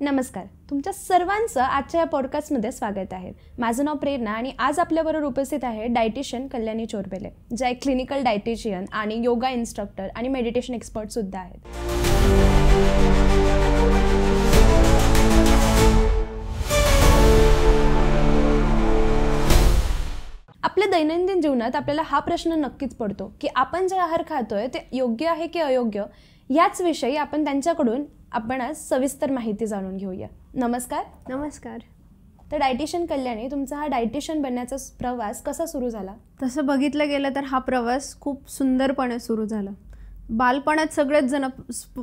नमस्कार, तुमच्या सर्वांचं आजच्या या पॉडकास्टमध्ये स्वागत आहे. माझं नाव प्रेरणा आणि आज आपल्याबरोबर उपस्थित आहे डायटिशियन कल्याणी चोरबेले, ज्या एक क्लिनिकल डायटिशियन आणि योगा इन्स्ट्रक्टर आणि मेडिटेशन एक्सपर्टसुद्धा आहेत. आपल्या दैनंदिन जीवनात आपल्याला हा प्रश्न नक्कीच पडतो की आपण जे आहार खातोय ते योग्य आहे की अयोग्य. याच विषयी आपण त्यांच्याकडून आज सविस्तर माहिती जाणून घेऊया. नमस्कार. नमस्कार. तर डायटिशियन कल्याणी, तुमचा हा डायटिशियन बनण्याचा प्रवास कसा सुरू झाला? तसं बघितलं गेलं तर हा प्रवास खूप सुंदरपणे सुरू झाला. बालपणात सगळेच जण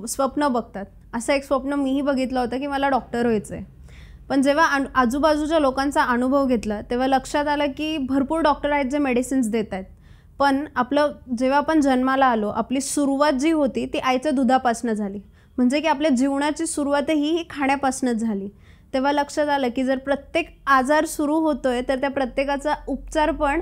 स्वप्न बघतात. असं एक स्वप्न मीही बघितलं होतं की मला डॉक्टर व्हायचं आहे. पण जेव्हा आजूबाजूच्या लोकांचा अनुभव घेतला तेव्हा लक्षात आलं की भरपूर डॉक्टर आहेत जे मेडिसिन्स देत आहेत. पण जेव्हा आपण जन्माला आलो, आपली सुरुवात जी होती ती आईच्या दुधापासून झाली. म्हणजे की आपल्या जीवनाची सुरुवातही ही खाण्यापासूनच झाली. तेव्हा लक्षात आलं की जर प्रत्येक आजार सुरू होतोय तर त्या प्रत्येकाचा उपचार पण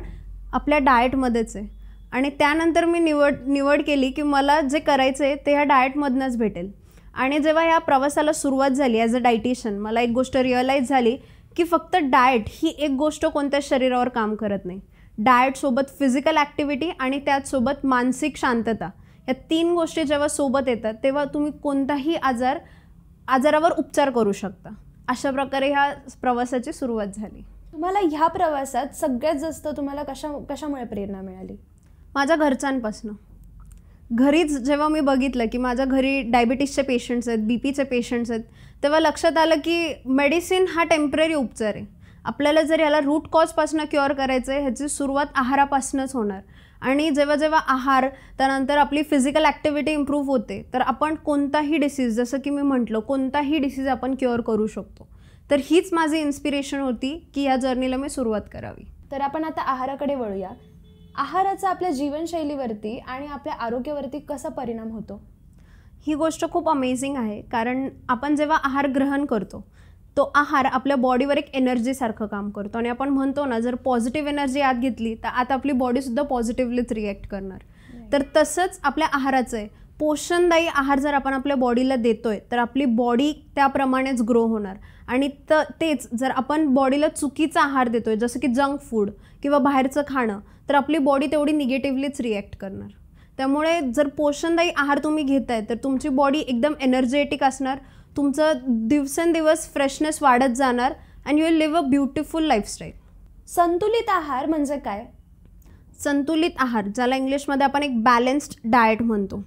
आपल्या डाएटमध्येच आहे. आणि त्यानंतर मी निवड केली की मला जे करायचं आहे ते ह्या डाएटमधनंच भेटेल. आणि जेव्हा ह्या प्रवासाला सुरुवात झाली ॲज अ डायटिशियन, मला एक गोष्ट रिअलाईज झाली की फक्त डाएट ही एक गोष्ट कोणत्या शरीरावर काम करत नाही. डाएटसोबत फिजिकल ॲक्टिव्हिटी आणि त्याचसोबत मानसिक शांतता, या 3 गोष्टी जेव्हा सोबत येतात तेव्हा तुम्ही कोणताही आजारावर उपचार करू शकता. अशा प्रकारे ह्या प्रवासाची सुरुवात झाली. तुम्हाला ह्या प्रवासात सगळ्यात जास्त तुम्हाला कशामुळे प्रेरणा मिळाली? माझ्या घरच्यांपासून. घरीच जेव्हा मी बघितलं की माझ्या घरी डायबिटीसचे पेशंट्स आहेत, बीपीचे पेशंट्स आहेत, तेव्हा लक्षात आलं की मेडिसिन हा टेम्पररी उपचार आहे. आपल्याला जर याला रूट कॉजपासून क्युअर करायचं आहे, ह्याची सुरुवात आहारापासूनच होणार. आणि जेव्हा जेव्हा आहार, त्यानंतर आपली फिजिकल ॲक्टिव्हिटी इम्प्रूव्ह होते तर आपण कोणताही डिसीज, जसं की मी म्हटलं, कोणताही डिसीज आपण क्युअर करू शकतो. तर हीच माझी इन्स्पिरेशन होती की या जर्नीला मी सुरुवात करावी. तर आपण आता आहाराकडे वळूया. आहाराचा आपल्या जीवनशैलीवरती आणि आपल्या आरोग्यावरती कसा परिणाम होतो? ही गोष्ट खूप अमेझिंग आहे. कारण आपण जेव्हा आहार ग्रहण करतो तो आहार आपल्या बॉडीवर एक एनर्जीसारखं काम करतो. आणि आपण म्हणतो ना, जर पॉझिटिव्ह एनर्जी आत घेतली तर आता आपली बॉडीसुद्धा पॉझिटिव्हलीच रिॲक्ट करणार. तर तसंच आपल्या आहाराचं आहे. पोषणदायी आहार जर आपण आपल्या बॉडीला देतोय तर आपली बॉडी त्याप्रमाणेच ग्रो होणार. आणि तेच जर आपण बॉडीला चुकीचा आहार देतोय, जसं की जंक फूड किंवा बाहेरचं खाणं, तर आपली बॉडी तेवढी निगेटिव्हलीच रिॲक्ट करणार. त्यामुळे जर पोषणदायी आहार तुम्ही घेताय तर तुमची बॉडी एकदम एनर्जेटिक असणार, तुमचं दिवसेंदिवस फ्रेशनेस वाढत जाणार and you will live a beautiful lifestyle. संतुलित आहार म्हणजे काय? संतुलित आहार, ज्याला इंग्लिशमध्ये आपण एक बॅलन्स्ड डाएट म्हणतो.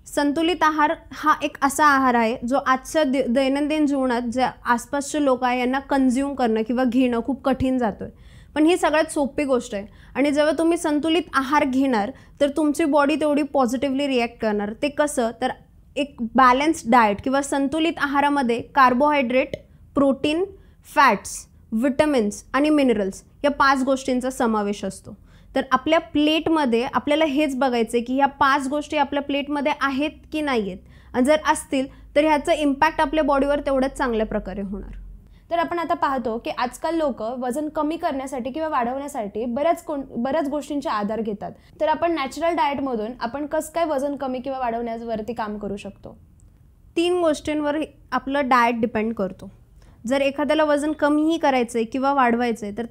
संतुलित आहार हा एक असा आहार आहे जो आजच्या दैनंदिन जीवनात जे आसपासचे लोक आहे यांना कन्झ्युम करणं किंवा घेणं खूप कठीण जातोय. पण ही सगळ्यात सोपी गोष्ट आहे. आणि जेव्हा तुम्ही संतुलित आहार घेणार तर तुमची बॉडी तेवढी पॉझिटिव्हली रिॲक्ट करणार. ते कसं? तर एक बॅलन्स्ड डाएट किंवा संतुलित आहारामध्ये कार्बोहायड्रेट, प्रोटीन, फॅट्स, विटॅमिन्स आणि मिनरल्स या 5 गोष्टींचा समावेश असतो. तर आपल्या प्लेटमध्ये आपल्याला हेच बघायचं आहे की ह्या 5 गोष्टी आपल्या प्लेटमध्ये आहेत की नाही आहेत. आणि जर असतील तर ह्याचं इम्पॅक्ट आपल्या बॉडीवर तेवढंच चांगल्या प्रकारे होणार. तर आपण आता पाहतो की आजकाल लोक वजन कमी करण्यासाठी किंवा वाढवण्यासाठी बऱ्याच गोष्टींचे आधार घेतात. तर आपण नॅचरल डाएटमधून आपण कसं काय वजन कमी किंवा वाढवण्यावरती काम करू शकतो? 3 गोष्टींवर आपलं डाएट डिपेंड करतो. जर एखाद्याला वजन कमीही करायचं आहे किंवा वाढवायचं आहे तर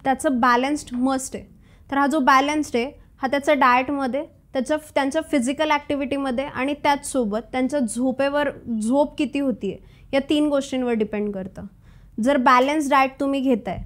त्याचं बॅलन्स्ड मस्ट आहे. तर हा जो बॅलन्स्ड आहे हा त्याच्या डाएटमध्ये, त्यांच्या फिजिकल ॲक्टिव्हिटीमध्ये आणि त्याचसोबत त्यांच्या झोप किती होती आहे या 3 गोष्टींवर डिपेंड करतं. जर बॅलन्स डाएट तुम्ही घेताय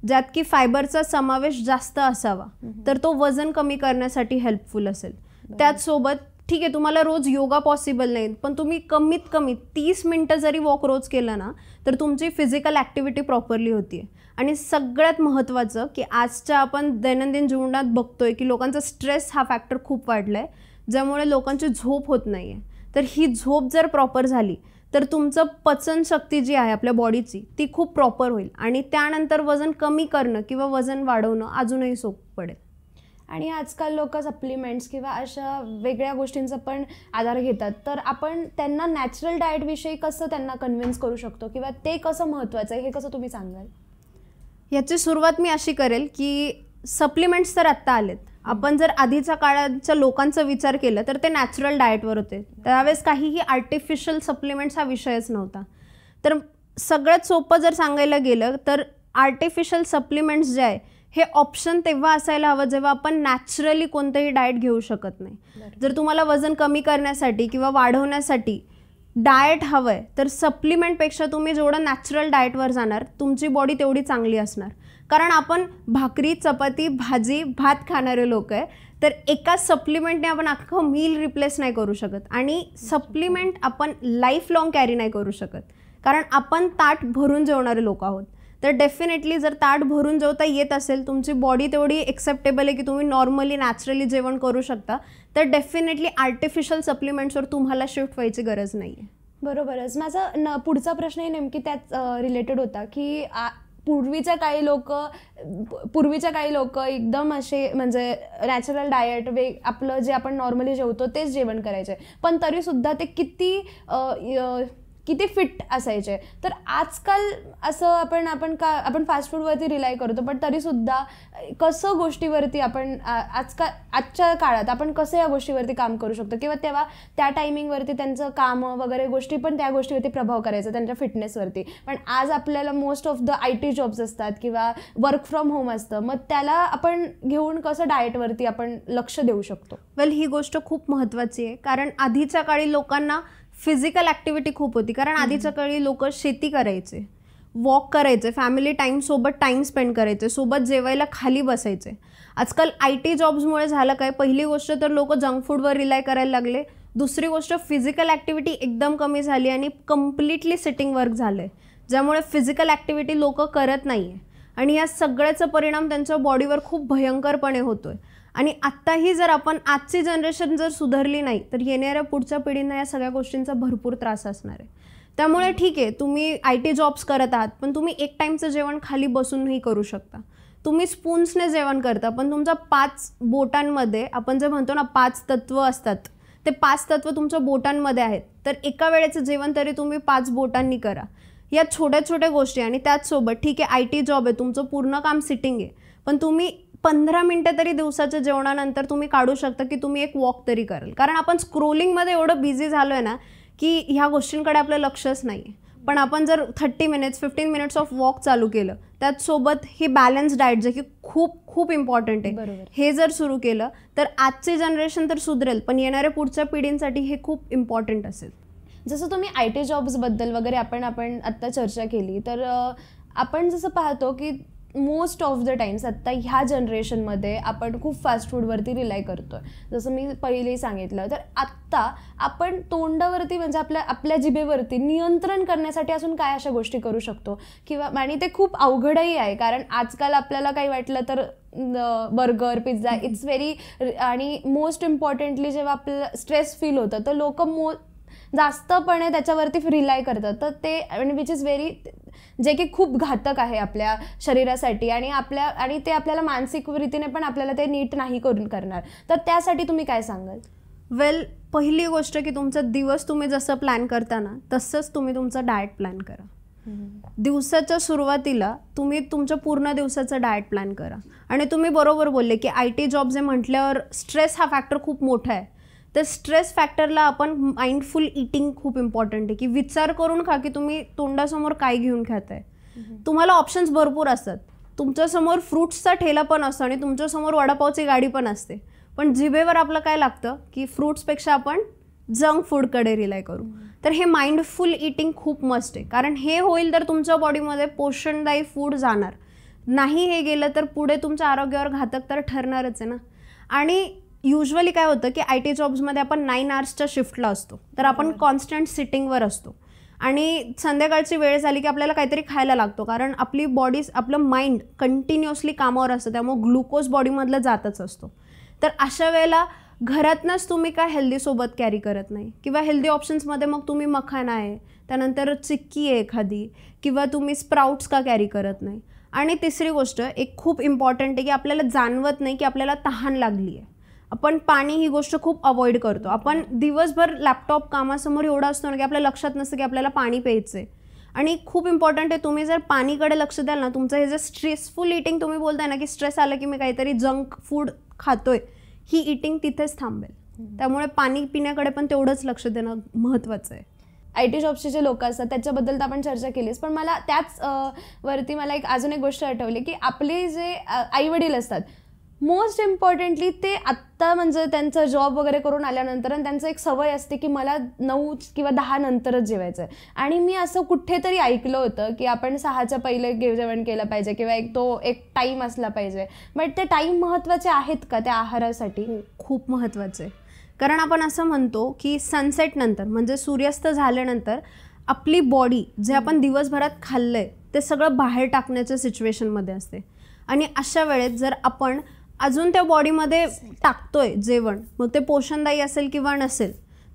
ज्यात की फायबरचा समावेश जास्त असावा तर तो वजन कमी करण्यासाठी हेल्पफुल असेल. त्याचसोबत ठीक आहे, तुम्हाला रोज योगा पॉसिबल नाही, पण तुम्ही कमीत कमी 30 मिनटं जरी वॉक रोज केलं ना तर तुमची फिजिकल ॲक्टिव्हिटी प्रॉपरली होती. आणि सगळ्यात महत्त्वाचं की आजच्या आपण दैनंदिन जीवनात बघतोय की लोकांचा स्ट्रेस हा फॅक्टर खूप वाढला आहे, ज्यामुळे लोकांची झोप होत नाही आहे. तर ही झोप जर प्रॉपर झाली तर तुमचं पचनशक्ती जी आहे आपल्या बॉडीची ती खूप प्रॉपर होईल. आणि त्यानंतर वजन कमी करणं किंवा वजन वाढवणं अजूनही सोपं पडेल. आणि आजकाल लोक सप्लिमेंट्स किंवा अशा वेगळ्या गोष्टींचा पण आधार घेतात. तर आपण त्यांना नॅचरल डाएटविषयी कसं त्यांना कन्व्हिन्स करू शकतो किंवा ते कसं महत्त्वाचं आहे हे कसं तुम्ही सांगाल? याची सुरुवात मी अशी करेल की सप्लिमेंट्स तर आत्ता आलेत. आपण जर आधीच्या काळाच्या लोकांचा विचार केला तर ते नॅचरल डाएटवर होते. त्यावेळेस काहीही आर्टिफिशियल सप्लिमेंट्स हा विषयच नव्हता. तर सगळ्यात सोपं जर सांगायला गेलं तर आर्टिफिशियल सप्लिमेंट्स जे आहे हे ऑप्शन तेव्हा असायला हवं जेव्हा आपण नॅचरली कोणतंही डाएट घेऊ शकत नाही. जर तुम्हाला वजन कमी करण्यासाठी किंवा वाढवण्यासाठी डाएट हवं आहे तर सप्लिमेंटपेक्षा तुम्ही जेवढं नॅचरल डाएटवर जाणार तुमची बॉडी तेवढी चांगली असणार. कारण आपण भाकरी चपाती भाजी भात खाणारे लोक आहे, तर एका सप्लिमेंटने आपण अख्खं मील रिप्लेस नाही करू शकत. आणि सप्लिमेंट आपण लाईफ लाँग कॅरी नाही करू शकत, कारण आपण ताट भरून जेवणारे लोक आहोत. तर डेफिनेटली जर ताट भरून जेवता येत असेल, तुमची बॉडी तेवढी एक्सेप्टेबल आहे की तुम्ही नॉर्मली नॅचरली जेवण करू शकता, तर डेफिनेटली आर्टिफिशियल सप्लिमेंट्सवर तुम्हाला शिफ्ट व्हायची गरज नाही आहे. बरोबरच. माझा पुढचा प्रश्नही नेमकी त्याच रिलेटेड होता की पूर्वीच्या काही लोक एकदम असे म्हणजे नॅचरल डाएट आपलं जे आपण नॉर्मली जेवतो तेच जेवण करायचे, पण तरीसुद्धा ते किती फिट असायचे. तर आजकाल असं आपण फास्ट फूडवरती रिलाय करतो, पण तरीसुद्धा कसं गोष्टीवरती आपण आजच्या काळात आपण कसं या गोष्टीवरती काम करू शकतो, किंवा तेव्हा त्या टायमिंगवरती त्यांचं काम वगैरे गोष्टी पण त्या गोष्टीवरती प्रभाव करायचा त्यांच्या फिटनेसवरती. पण आज आपल्याला most of the IT jobs असतात किंवा वर्क फ्रॉम होम असतं, मग त्याला आपण घेऊन कसं डाएटवरती आपण लक्ष देऊ शकतो? वेल, ही गोष्ट खूप महत्त्वाची आहे, कारण आधीच्या काळी लोकांना फिजिकल ॲक्टिव्हिटी खूप होती. कारण आधीच्या काळी लोक शेती करायचे, वॉक करायचे, फॅमिली टाईमसोबत टाईम स्पेंड करायचे, सोबत जेवायला खाली बसायचे. आजकाल IT जॉब्समुळे झालं काय, पहिली गोष्ट तर लोक जंक फूडवर रिलाय करायला लागले. दुसरी गोष्ट फिजिकल ॲक्टिव्हिटी एकदम कमी झाली आणि कम्प्लिटली सिटिंग वर्क झालं आहे, ज्यामुळे फिजिकल ॲक्टिव्हिटी लोक करत नाही आहे. आणि या सगळ्याचा परिणाम त्यांच्या बॉडीवर खूप भयंकरपणे होतो आहे. आणि आत्ताही जर आपण आजची जनरेशन जर सुधारली नाही तर येणाऱ्या पुढच्या पिढींना या सगळ्या गोष्टींचा भरपूर त्रास असणार आहे. त्यामुळे ठीक आहे, तुम्ही IT जॉब्स करत आहात, पण तुम्ही एक टाईमचं जेवण खाली बसूनही करू शकता. तुम्ही स्पून्सने जेवण करता, पण तुमच्या 5 बोटांमध्ये, आपण जे म्हणतो ना 5 तत्व असतात, ते 5 तत्व तुमच्या बोटांमध्ये आहेत. तर एका वेळेचं जेवण तरी तुम्ही 5 बोटांनी करा. या छोट्या छोट्या गोष्टी. आणि त्याचसोबत ठीक आहे IT जॉब आहे, तुमचं पूर्ण काम सिटिंग आहे, पण तुम्ही 15 मिनटं तरी दिवसाच्या जेवणानंतर तुम्ही काढू शकता की तुम्ही एक वॉक तरी कराल. कारण आपण स्क्रोलिंगमध्ये एवढं बिझी झालो आहे ना की ह्या गोष्टींकडे आपलं लक्षच नाही आहे. पण आपण जर 30 मिनिट्स 15 मिनिट्स ऑफ वॉक चालू केलं, त्याचसोबत हे बॅलन्स डाएट जे की खूप खूप इम्पॉर्टंट आहे, हे जर सुरू केलं तर आजची जनरेशन तर सुधरेल, पण येणाऱ्या पुढच्या पिढींसाठी हे खूप इम्पॉर्टंट असेल. जसं तुम्ही IT जॉब्सबद्दल वगैरे आपण आत्ता चर्चा केली, तर आपण जसं पाहतो की मोस्ट ऑफ द टाइम्स आत्ता ह्या जनरेशनमध्ये आपण खूप फास्ट फूडवरती रिलाय करतो आहे. जसं मी पहिलेही सांगितलं, तर आत्ता आपण तोंडावरती म्हणजे आपल्या जिभेवरती नियंत्रण करण्यासाठी अजून काय अशा गोष्टी करू शकतो, किंवा आणि ते खूप अवघडही आहे. कारण आजकाल आपल्याला काही वाटलं तर बर्गर पिझ्झा इट्स व्हेरी, आणि मोस्ट इम्पॉर्टंटली जेव्हा आपल्याला स्ट्रेस फील होतं तर लोक जास्तपणे त्याच्यावरती रिलाय करतात. तर ते विच इज व्हेरी, जे की खूप घातक आहे आपल्या शरीरासाठी आणि ते आपल्याला मानसिक रीतीने पण आपल्याला ते नीट नाही करणार. तर त्यासाठी तुम्ही काय सांगाल? वेल, पहिली गोष्ट की तुमचा दिवस तुम्ही जसं प्लॅन करता ना तसंच तुम्ही तुमचा डाएट प्लॅन करा. दिवसाच्या सुरुवातीला तुम्ही तुमच्या पूर्ण दिवसाचा डाएट प्लॅन करा. आणि तुम्ही बरोबर बोलले की IT जॉब जे म्हटल्यावर स्ट्रेस हा फॅक्टर खूप मोठा आहे. तर स्ट्रेस फॅक्टरला आपण माइंडफुल ईटिंग खूप इम्पॉर्टंट आहे, की विचार करून खा की तुम्ही तोंडासमोर काय घेऊन खाताय. तुम्हाला ऑप्शन्स भरपूर असतात. तुमच्यासमोर फ्रूट्सचा ठेला पण असतो आणि तुमच्यासमोर वडापावची गाडी पण असते, पण जिभेवर आपलं काय लागतं की फ्रूट्सपेक्षा आपण जंक फूडकडे रिलाय करू. तर हे माइंडफुल ईटिंग खूप मस्ट आहे, कारण हे होईल तर तुमच्या बॉडीमध्ये पोषणदायी फूड जाणार. नाही हे गेलं तर पुढे तुमच्या आरोग्यावर घातक तर ठरणारच आहे ना. आणि युजली काय होतं की IT जॉब्समध्ये आपण 9 आवर्सच्या शिफ्टला असतो, तर आपण कॉन्स्टंट सिटिंगवर असतो आणि संध्याकाळची वेळ झाली की आपल्याला काहीतरी खायला लागतो, कारण आपली बॉडी, आपलं माइंड कंटिन्युअसली कामावर असतं, त्यामुळे ग्लुकोज बॉडीमधलं जातच असतो. तर अशा वेळेला घरातनंच तुम्ही काय हेल्दीसोबत कॅरी करत नाही, किंवा हेल्दी ऑप्शन्समध्ये मग तुम्ही मखाना आहे, त्यानंतर चिक्की आहे एखादी, किंवा तुम्ही स्प्राउट्स का कॅरी करत नाही. आणि तिसरी गोष्ट एक खूप इम्पॉर्टंट आहे की आपल्याला जाणवत नाही की आपल्याला तहान लागली आहे. आपण पाणी ही गोष्ट खूप अवॉइड करतो. आपण दिवसभर लॅपटॉप कामासमोर एवढं असतो ना की आपल्या लक्षात नसतं की आपल्याला पाणी प्यायचं आहे. आणि खूप इम्पॉर्टंट आहे, तुम्ही जर पाणीकडे लक्ष द्याल ना, तुमचं हे जे स्ट्रेसफुल ईटिंग तुम्ही बोलताय ना की स्ट्रेस आलं की मी काहीतरी जंक फूड खातोय, ही ईटिंग तिथेच थांबेल. त्यामुळे पाणी पिण्याकडे पण तेवढंच लक्ष देणं महत्त्वाचं आहे. IT जॉब्सचे जे लोक असतात त्याच्याबद्दल तर आपण चर्चा केलीच, पण मला त्याच वरती मला अजून एक गोष्ट आठवली की आपले जे आई वडील असतात, मोस्ट इम्पॉर्टंटली ते आत्ता म्हणजे त्यांचं जॉब वगैरे करून आल्यानंतर आणि त्यांचं एक सवय असते की मला 9 किंवा 10 नंतरच जेवायचं आहे. आणि मी असं कुठेतरी ऐकलं होतं की आपण 6च्या पहिले जेवण केलं पाहिजे किंवा एक टाईम असला पाहिजे. बट ते टाईम महत्त्वाचे आहेत का त्या आहारासाठी? खूप महत्त्वाचे आहे. कारण आपण असं म्हणतो की सनसेट नंतर म्हणजे सूर्यास्त झाल्यानंतर आपली बॉडी जे आपण दिवसभरात खाल्लं आहे ते सगळं बाहेर टाकण्याच्या सिच्युएशनमध्ये असते. आणि अशा वेळेत जर आपण अजून त्या बॉडीमध्ये टाकतोय जेवण, मग ते पोषणदायी असेल किंवा नसेल,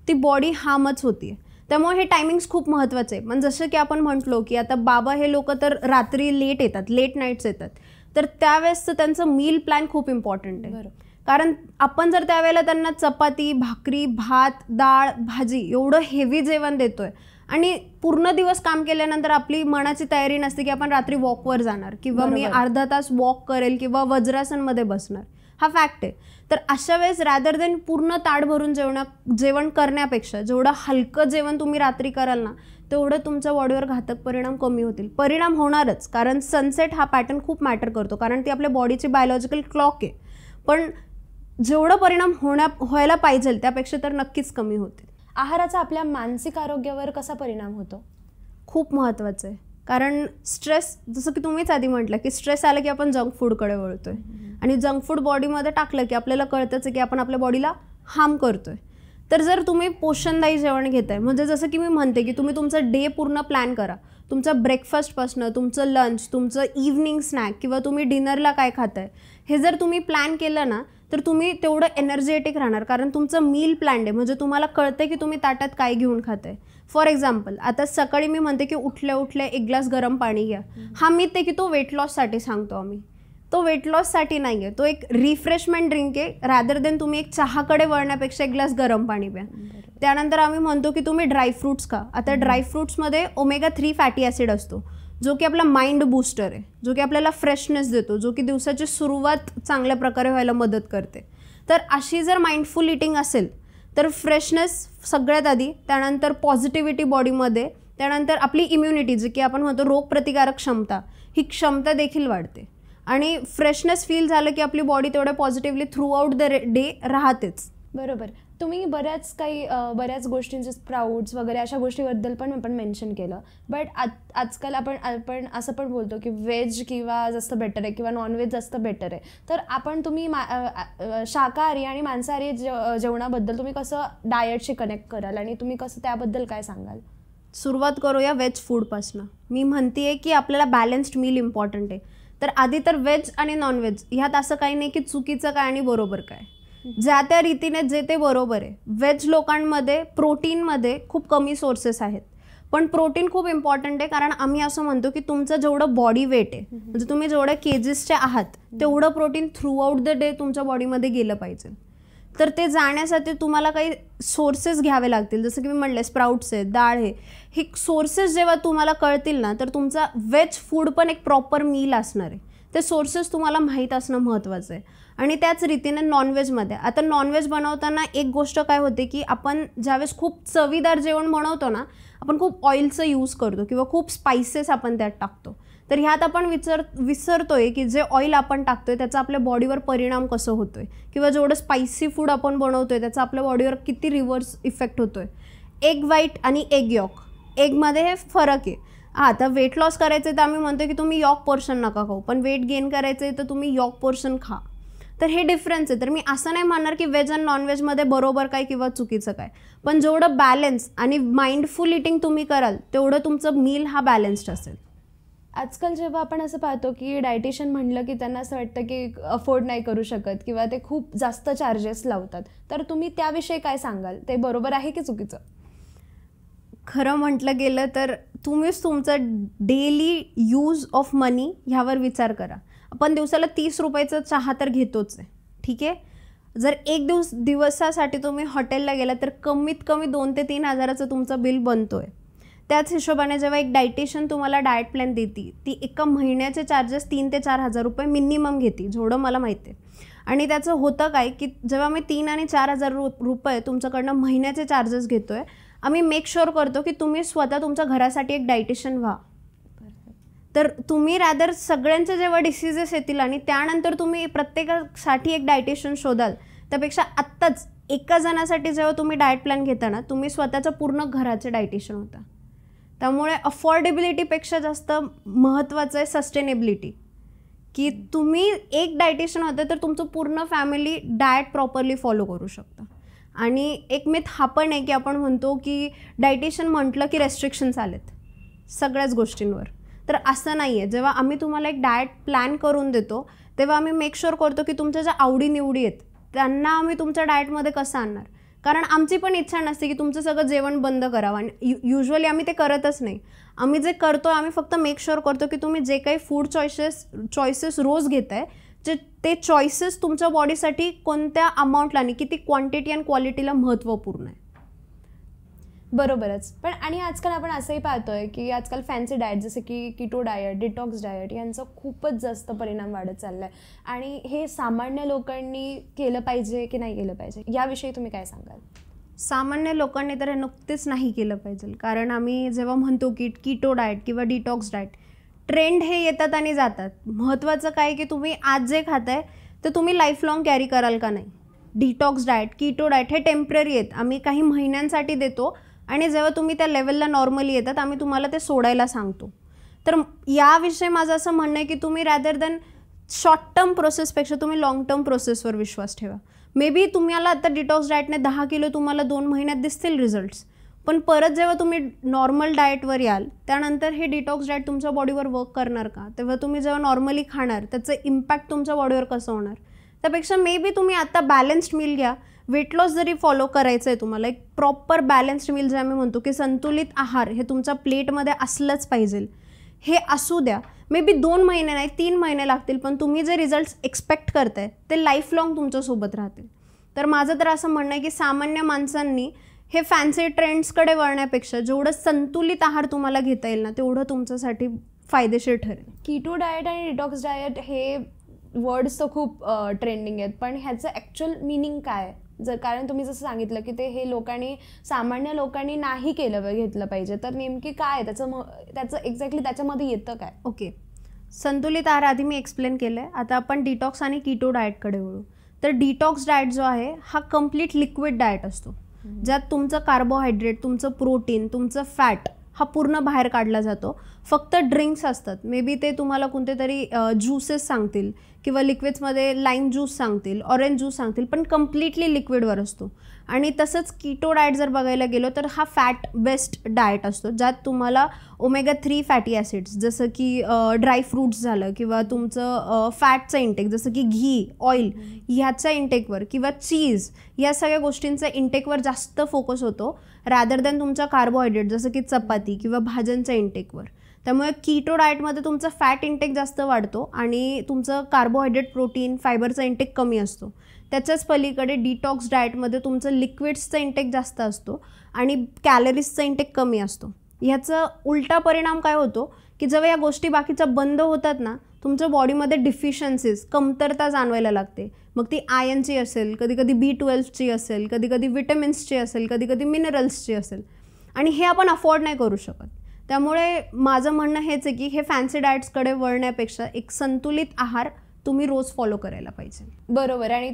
ती बॉडी हार्मच होती. त्यामुळे हे टायमिंग्स खूप महत्त्वाचे आहे. म्हणजे जसं की आपण म्हटलो की आता बाबा हे लोक तर रात्री लेट येतात, लेट नाईट्स येतात, तर त्यावेळेसचं त्यांचं मील प्लॅन खूप इम्पॉर्टंट आहे. कारण आपण जर त्यावेळेला त्यांना चपाती, भाकरी, भात, डाळ, भाजी एवढं हेवी जेवण देतोय आणि पूर्ण दिवस काम केल्यानंतर आपली मनाची तयारी नसते की आपण रात्री वॉकवर जाणार किंवा मी अर्धा तास वॉक करेल किंवा वज्रासनमध्ये बसणार, हा फॅक्ट आहे. तर अशा वेळेस रॅदर देन पूर्ण ताट भरून जेवण करण्यापेक्षा जेवढं हलकं जेवण तुम्ही रात्री कराल ना, तेवढं तुमच्या बॉडीवर घातक परिणाम कमी होतील. परिणाम होणारच, कारण सनसेट हा पॅटर्न खूप मॅटर करतो, कारण ती आपल्या बॉडीची बायोलॉजिकल क्लॉक आहे. पण जेवढं परिणाम व्हायला पाहिजे त्यापेक्षा तर नक्कीच कमी होतील. आहाराचा आपल्या मानसिक आरोग्यावर कसा परिणाम होतो? खूप महत्त्वाचं आहे. कारण स्ट्रेस, जसं की तुम्हीच आधी म्हटलं की स्ट्रेस आलं की आपण जंक फूडकडे वळतोय आणि जंक फूड बॉडीमध्ये टाकलं की आपल्याला कळतंच की आपण आपल्या बॉडीला हार्म करतोय. तर जर तुम्ही पोषणदायी जेवण घेताय, म्हणजे जसं की मी म्हणते की तुम्ही तुमचं डे पूर्ण प्लॅन करा. तुमचा ब्रेकफास्टपासनं तुमचं लंच, तुमचं इव्हनिंग स्नॅक किंवा तुम्ही डिनरला काय खाताय हे जर तुम्ही प्लॅन केलं ना, तर तुम्ही तेवढं एनर्जेटिक राहणार. कारण तुमचं मील प्लॅन्ड आहे, म्हणजे तुम्हाला कळतं की तुम्ही ताटात काय घेऊन खाताय. फॉर एक्झाम्पल, आता सकाळी मी म्हणते की उठल्या उठल्या 1 ग्लास गरम पाणी घ्या. हा मी ते की तो वेट लॉससाठी सांगतो आम्ही, तो वेट लॉससाठी नाही आहे, तो एक रिफ्रेशमेंट ड्रिंक आहे. रॅदर देन तुम्ही एक चहाकडे वळण्यापेक्षा 1 ग्लास गरम पाणी प्या. त्यानंतर आम्ही म्हणतो की तुम्ही ड्रायफ्रूट्स खा. आता ड्रायफ्रूट्समध्ये omega-3 फॅटी ॲसिड असतो, जो की आपला माइंड बूस्टर आहे, जो की आपल्याला फ्रेशनेस देतो, जो की दिवसाची सुरुवात चांगल्या प्रकारे व्हायला मदत करते. तर अशी जर माइंडफुल इटिंग असेल तर फ्रेशनेस सगळ्यात आधी, त्यानंतर पॉझिटिव्हिटी बॉडीमध्ये, त्यानंतर आपली इम्युनिटी जी की आपण म्हणतो रोगप्रतिकारक क्षमता, ही क्षमता देखील वाढते. आणि फ्रेशनेस फील झालं की आपली बॉडी तेवढ्या positively through out the day राहतेच. बरोबर. तुम्ही बऱ्याच गोष्टींचे स्प्राउट्स वगैरे अशा गोष्टीबद्दल पण आपण मेन्शन केलं. बट आजकाल आपण असं पण बोलतो की व्हेज किंवा जास्त बेटर आहे किंवा नॉनव्हेज जास्त बेटर आहे. तर तुम्ही शाकाहारी आणि मांसाहारी जेवणाबद्दल तुम्ही कसं डाएटशी कनेक्ट कराल आणि तुम्ही कसं त्याबद्दल काय सांगाल? सुरुवात करूया व्हेज फूडपासनं. मी म्हणते की आपल्याला बॅलन्स्ड मील इम्पॉर्टंट आहे. तर आधी तर व्हेज आणि नॉनव्हेज ह्यात असं काही नाही की चुकीचं काय आणि बरोबर काय, ज्या त्या रीतीने जे ते बरोबर आहे. व्हेज लोकांमध्ये प्रोटीनमध्ये खूप कमी सोर्सेस आहेत, पण प्रोटीन खूप इम्पॉर्टंट आहे. कारण आम्ही असं म्हणतो की तुमचं जेवढं बॉडी वेट आहे, म्हणजे तुम्ही जेवढ्या केजेसचे आहात तेवढं protein through out the day तुमच्या बॉडीमध्ये गेलं पाहिजे. तर ते जाण्यासाठी तुम्हाला काही सोर्सेस घ्यावे लागतील, जसं की मी म्हटलं स्प्राउट्स आहे, डाळ आहे, हे सोर्सेस जेव्हा तुम्हाला कळतील ना, तर तुमचा व्हेज फूड पण एक प्रॉपर मील असणार आहे. ते सोर्सेस तुम्हाला माहीत असणं महत्त्वाचं आहे. आणि त्याच रीतीने नॉनव्हेजमध्ये, आता नॉनव्हेज बनवताना एक गोष्ट काय होते की आपण ज्यावेळेस खूप चवीदार जेवण बनवतो ना, आपण खूप ऑइलचं यूज करतो किंवा खूप स्पायसेस आपण त्यात टाकतो. तर ह्यात आपण विसरतोय की जे ऑइल आपण टाकतोय त्याचा आपल्या बॉडीवर परिणाम कसं होतोय, किंवा जेवढं स्पायसी फूड आपण बनवतोय त्याचा आपल्या बॉडीवर किती रिव्हर्स इफेक्ट होतोय. एग व्हाईट आणि एग यॉक, एगमध्ये हे फरक आहे. आता वेट लॉस करायचं आहे तर आम्ही म्हणतो की तुम्ही यॉक पोर्शन नका खाऊ, पण वेट गेन करायचं आहे तर तुम्ही यॉक पोर्शन खा. तर हे डिफरन्स आहे. तर मी असं नाही म्हणणार की व्हेज आणि नॉनव्हेजमध्ये बरोबर काय किंवा चुकीचं काय, पण जेवढं बॅलन्स आणि माइंडफुल इटिंग तुम्ही कराल तेवढं तुमचं मील हा बॅलन्स्ड असेल. आजकाल जेव्हा आपण असं पाहतो की डायटिशियन म्हणलं की त्यांना असं वाटतं की अफोर्ड नाही करू शकत किंवा ते खूप जास्त चार्जेस लावतात, तर तुम्ही त्याविषयी काय सांगाल? ते बरोबर आहे की चुकीचं? खरं म्हटलं गेलं तर तुम्हीच तुमचं डेली यूज ऑफ मनी ह्यावर विचार करा. आपण दिवसाला 30 रुपयाचं चहा तर घेतोच आहे, ठीक आहे. जर एक दिवसासाठी तुम्ही हॉटेलला गेला तर कमीत कमी 2 ते 3 हजाराचं तुमचं बिल बनतो आहे. त्याच हिशोबाने जेव्हा एक डायटिशियन तुम्हाला डाएट प्लॅन देते, ती एका महिन्याचे चार्जेस 3 ते 4 हजार रुपये मिनिमम घेते, जेवढं मला माहिती आहे. आणि त्याचं होतं काय की जेव्हा मी 3 आणि 4 हजार रुपये तुमच्याकडनं महिन्याचे चार्जेस घेतो आहे, आम्ही मेक शुअर करतो की तुम्ही स्वतः तुमच्या घरासाठी एक डायटिशियन व्हा. तर तुम्ही रॅदर सगळ्यांचे जेव्हा डिसिजेस येतील आणि त्यानंतर तुम्ही प्रत्येकासाठी एक डायटिशियन शोधाल, त्यापेक्षा आत्ताच एका जणासाठी जेव्हा तुम्ही डाएट प्लॅन घेता ना, तुम्ही स्वतःच्या पूर्ण घराचे डायटिशियन होता. त्यामुळे अफोर्डेबिलिटीपेक्षा जास्त महत्त्वाचं आहे सस्टेनेबिलिटी, की तुम्ही एक डायटिशियन होतं तर तुमचं पूर्ण फॅमिली डाएट प्रॉपरली फॉलो करू शकतं. आणि एक मिथ हा पण आहे की आपण म्हणतो की डायटिशियन म्हटलं की रेस्ट्रिक्शन्स आलेत सगळ्याच गोष्टींवर. तर असं नाही आहे. जेव्हा आम्ही तुम्हाला एक डाएट प्लॅन करून देतो तेव्हा आम्ही मेक शुअर करतो की तुमच्या ज्या आवडीनिवडी आहेत त्यांना आम्ही तुमच्या डाएटमध्ये कसं आणणार. कारण आमची पण इच्छा नसते की तुमचं सगळं जेवण बंद करावं, आणि युजली आम्ही ते करतच नाही. आम्ही जे करतो आम्ही फक्त मेक शुअर करतो की तुम्ही जे काही फूड चॉईसेस रोज घेताय ते चॉईसेस तुमच्या बॉडीसाठी कोणत्या अमाऊंटला आणि किती क्वांटिटी आणि क्वालिटीला महत्त्वपूर्ण आहे. बरोबरच. पण आणि आजकाल आपण असंही पाहतोय की आजकाल फॅन्सी डाएट जसे की कीटो डाएट, डिटॉक्स डाएट यांचा खूपच जास्त परिणाम वाढत चालला आहे. आणि हे सामान्य लोकांनी केलं पाहिजे की नाही केलं पाहिजे, याविषयी तुम्ही काय सांगाल? सामान्य लोकांनी तर हे नुकतेच नाही केलं पाहिजे. कारण आम्ही जेव्हा म्हणतो की कीटो डाएट किंवा डिटॉक्स डाएट, ट्रेंड हे येतात आणि जातात. महत्त्वाचं काय की तुम्ही आज जे खाताय ते तुम्ही लाईफ लाँग कॅरी कराल का नाही. डिटॉक्स डाएट, कीटो डाएट हे टेम्पररी आहेत. आम्ही काही महिन्यांसाठी देतो आणि जेव्हा तुम्ही त्या लेवलला नॉर्मली येतात आम्ही तुम्हाला ते सोडायला सांगतो. तर याविषयी माझं असं म्हणणं आहे की तुम्ही रॅदर दॅन शॉर्ट टर्म प्रोसेसपेक्षा तुम्ही लाँग टर्म प्रोसेसवर विश्वास ठेवा. मे बी तुम्हाला आता डिटॉक्स डाएटने 10 किलो तुम्हाला 2 महिन्यात दिसतील रिझल्ट्स, पण परत जेव्हा तुम्ही नॉर्मल डाएटवर याल त्यानंतर हे डिटॉक्स डाएट तुमच्या बॉडीवर वर्क करणार का, तेव्हा तुम्ही जेव्हा नॉर्मली खाणार त्याचं इम्पॅक्ट तुमच्या बॉडीवर कसं होणार. त्यापेक्षा मे बी तुम्ही आता बॅलन्स्ड मील घ्या. वेट लॉस जरी फॉलो करायचं आहे तुम्हाला, एक प्रॉपर बॅलन्स्ड मील जे आम्ही म्हणतो की संतुलित आहार हे तुमच्या प्लेटमध्ये असलंच पाहिजे, हे असू द्या. मे बी 2 महिने नाही 3 महिने लागतील, पण तुम्ही जे रिझल्ट्स एक्सपेक्ट करताय ते लाईफ लाँग तुमच्यासोबत राहतील. तर माझं तर असं म्हणणं आहे की सामान्य माणसांनी हे फॅन्सी ट्रेंड्सकडे वळण्यापेक्षा जेवढं संतुलित आहार तुम्हाला घेता येईल ना तेवढं तुमच्यासाठी फायदेशीर ठरेल. कीटो डाएट आणि डिटॉक्स डाएट हे वर्ड्स तर खूप ट्रेंडिंग आहेत, पण ह्याचं ॲक्च्युअल मिनिंग काय? कारण तुम्ही जसं सांगितलं की ते हे सामान्य लोकांनी नाही घेतलं पाहिजे, तर नेमकी काय त्याचं एक्झॅक्टली त्याच्यामध्ये येतं काय? ओके, संतुलित आहार आधी मी एक्सप्लेन केलं आहे. आता आपण डिटॉक्स आणि कीटो डाएटकडे वळू. तर डिटॉक्स डाएट जो आहे हा कम्प्लीट लिक्विड डाएट असतो, ज्यात तुमचं कार्बोहायड्रेट, तुमचं प्रोटीन, तुमचं फॅट हा पूर्ण बाहेर काढला जातो. फक्त ड्रिंक्स असतात, मे बी ते तुम्हाला कोणते तरी ज्यूसेस सांगतील किंवा लिक्विड्समध्ये लाईम ज्यूस सांगतील, ऑरेंज ज्यूस सांगतील, पण कम्प्लिटली लिक्विडवर असतो. आणि तसंच कीटो डाएट जर बघायला गेलो तर हा फॅट बेस्ड डाएट असतो, ज्यात तुम्हाला ओमेगा 3 फॅटी ॲसिड्स जसं की ड्रायफ्रूट्स झालं किंवा तुमचं फॅटचं इंटेक जसं की घी, ऑइल ह्याच्या इंटेकवर किंवा चीज या सगळ्या गोष्टींचा इंटेकवर जास्त फोकस होतो रॅदर दॅन तुमच्या कार्बोहायड्रेट जसं की चपाती किंवा भाज्यांच्या इंटेकवर. त्यामुळे कीटो डाएटमध्ये तुमचा फॅट इंटेक जास्त वाढतो आणि तुमचं कार्बोहायड्रेट, प्रोटीन, फायबरचा इंटेक कमी असतो. त्याच्याच पलीकडे डिटॉक्स डाएटमध्ये तुमचं लिक्विड्सचा इंटेक जास्त असतो आणि कॅलरीजचा इंटेक कमी असतो. ह्याचा उलटा परिणाम काय होतो की जेव्हा या गोष्टी बाकीच्या बंद होतात ना, तुमच्या बॉडीमध्ये डिफिशियन्सीज, कमतरता जाणवायला लागते. मग ती आयर्नची असेल, कधी कधी B12ची असेल, कधी कधी विटॅमिन्सची असेल, कधी कधी मिनरल्सची असेल, आणि हे आपण अफोर्ड नाही करू शकत. त्यामुळे माझं म्हणणं हेच आहे की हे फॅन्सी डाएट्सकडे वळण्यापेक्षा एक संतुलित आहार तुम्ही रोज फॉलो करायला पाहिजे. बरोबर. आणि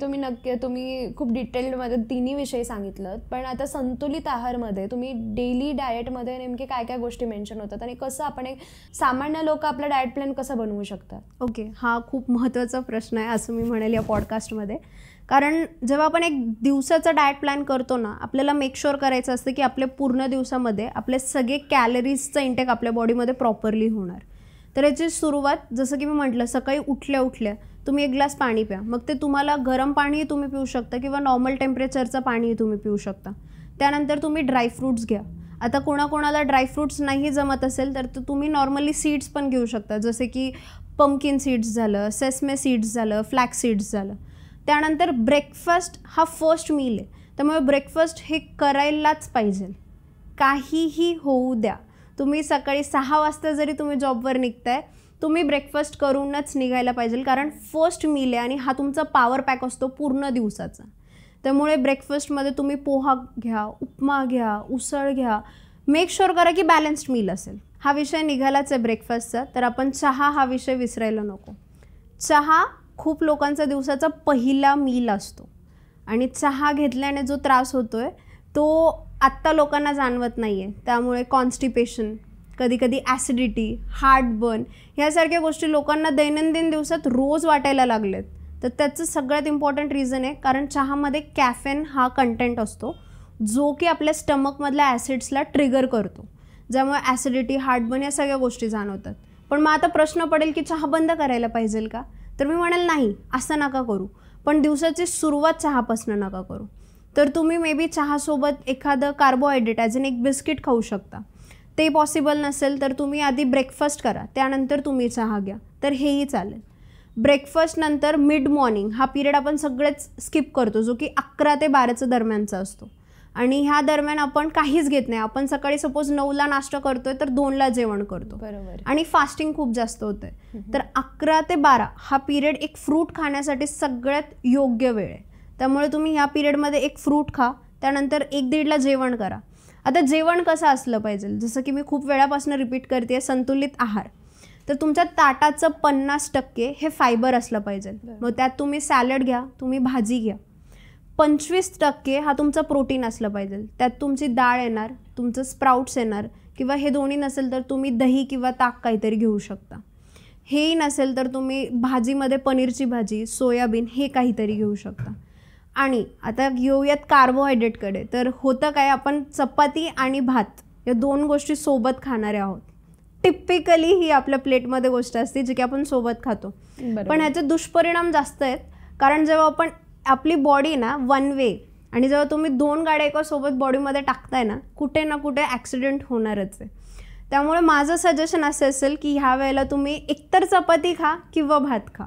तुम्ही खूप डिटेल्डमध्ये तिन्ही विषयी सांगितलं, पण आता संतुलित आहारमध्ये तुम्ही डेली डाएटमध्ये नेमके काय काय गोष्टी मेन्शन होतात आणि कसं आपण एक सामान्य लोक आपला डाएट प्लॅन कसं बनवू शकतात? ओके, हा खूप महत्त्वाचा प्रश्न आहे असं मी म्हणेल या पॉडकास्टमध्ये. कारण जेव्हा आपण एक दिवसाचा डाएट प्लॅन करतो ना, आपल्याला मेक शुअर करायचं असतं की आपल्या पूर्ण दिवसामध्ये आपले सगळे कॅलरीजचं इंटेक आपल्या बॉडीमध्ये प्रॉपरली होणार. तर याची सुरुवात जसं की मी म्हटलं, सकाळी उठल्या उठल्या तुम्ही 1 ग्लास पाणी प्या. मग ते तुम्हाला गरम पाणीही तुम्ही पिऊ शकता किंवा नॉर्मल टेम्परेचरचं पाणीही तुम्ही पिऊ शकता. त्यानंतर तुम्ही ड्रायफ्रूट्स घ्या. आता कोणाकोणाला ड्रायफ्रूट्स नाही जमत असेल तर तुम्ही नॉर्मली सीड्स पण घेऊ शकता, जसे की पंपकिन सीड्स झालं, सेसमे सीड्स झालं, फ्लॅक्स सीड्स झालं. त्यानंतर ब्रेकफास्ट हा फर्स्ट मील आहे, त्यामुळे ब्रेकफास्ट हे करायलाच पाहिजे. काहीही होऊ द्या, तुम्ही सकाळी 6 वाजता जरी तुम्ही जॉबवर निघताय, तुम्ही ब्रेकफास्ट करूनच निघायला पाहिजे. कारण फर्स्ट मील आहे आणि हा तुमचा पॉवर पॅक असतो पूर्ण दिवसाचा. त्यामुळे ब्रेकफास्टमध्ये तुम्ही पोहा घ्या, उपमा घ्या, उसळ घ्या, मेक शुअर करा की बॅलन्स्ड मील असेल. हा विषय निघालाच आहे ब्रेकफास्टचा, तर आपण चहा हा विषय विसरायला नको. चहा खूप लोकांचा दिवसाचा पहिला मील असतो आणि चहा घेतल्याने जो त्रास होतो आहे तो आत्ता लोकांना जाणवत नाही आहे. त्यामुळे कॉन्स्टिपेशन, कधीकधी ॲसिडिटी, हार्टबर्न ह्यासारख्या गोष्टी लोकांना दैनंदिन दिवसात रोज वाटायला लागलेत. तर त्याचं सगळ्यात इम्पॉर्टंट रिझन आहे कारण चहामध्ये कॅफेन हा कंटेंट असतो जो की आपल्या स्टमकमधल्या ॲसिड्सला ट्रिगर करतो, ज्यामुळे ॲसिडिटी, हार्टबर्न या सगळ्या गोष्टी जाणवतात. पण मग आता प्रश्न पडेल की चहा बंद करायला पाहिजे का? तर मी म्हणेल नाही, असं नका करू. पण दिवसाची सुरुवात चहापासून नका करू. तर तुम्ही मे बी चहासोबत एखादं कार्बोहायड्रेट ॲज इन एक बिस्किट खाऊ शकता. ते पॉसिबल नसेल तर तुम्ही आधी ब्रेकफास्ट करा, त्यानंतर तुम्ही चहा घ्या, तर हेही चालेल. ब्रेकफास्टनंतर मिड मॉर्निंग हा पिरियड आपण सगळेच स्किप करतो, जो की 11 ते 12च्या दरम्यानचा असतो. आणि ह्या दरम्यान आपण काहीच घेत नाही. आपण सकाळी सपोज 9ला नाश्ता करतोय तर 2ला जेवण करतो. बरोबर. आणि फास्टिंग खूप जास्त होतंय. तर 11 ते 12 हा पिरियड एक फ्रूट खाण्यासाठी सगळ्यात योग्य वेळ आहे. त्यामुळे तुम्ही ह्या पिरियडमध्ये एक फ्रूट खा, त्यानंतर 1-1:30ला जेवण करा. आता जेवण कसं असलं पाहिजे, जसं की मी खूप वेळापासून रिपीट करते, संतुलित आहार. तर तुमच्या ताटाचं 50% हे फायबर असलं पाहिजे. मग त्यात तुम्ही सॅलड घ्या, तुम्ही भाजी घ्या. 25% हा तुमचा प्रोटीन असलं पाहिजे. त्यात तुमची डाळ येणार, तुमचं स्प्राउट्स येणार, किंवा हे दोन्ही नसेल तर तुम्ही दही किंवा ताक काहीतरी घेऊ शकता. हेही नसेल तर तुम्ही भाजीमध्ये पनीरची भाजी, सोयाबीन हे काहीतरी घेऊ शकता. आणि आता घेऊयात कार्बोहायड्रेटकडे. तर होतं काय, आपण चपाती आणि भात या 2 गोष्टी सोबत खाणारे आहोत. टिपिकली ही आपल्या प्लेटमध्ये गोष्ट असते जी की आपण सोबत खातो. पण ह्याचे दुष्परिणाम जास्त आहेत. कारण जेव्हा आपण आपली बॉडी ना वन वे, आणि जेव्हा तुम्ही 2 गाड्या एका सोबत बॉडीमध्ये टाकताय ना, कुठे ना कुठे ॲक्सिडेंट होणारच आहे. त्यामुळे माझं सजेशन असं असेल की ह्या वेळेला तुम्ही एकतर चपाती खा किंवा भात खा.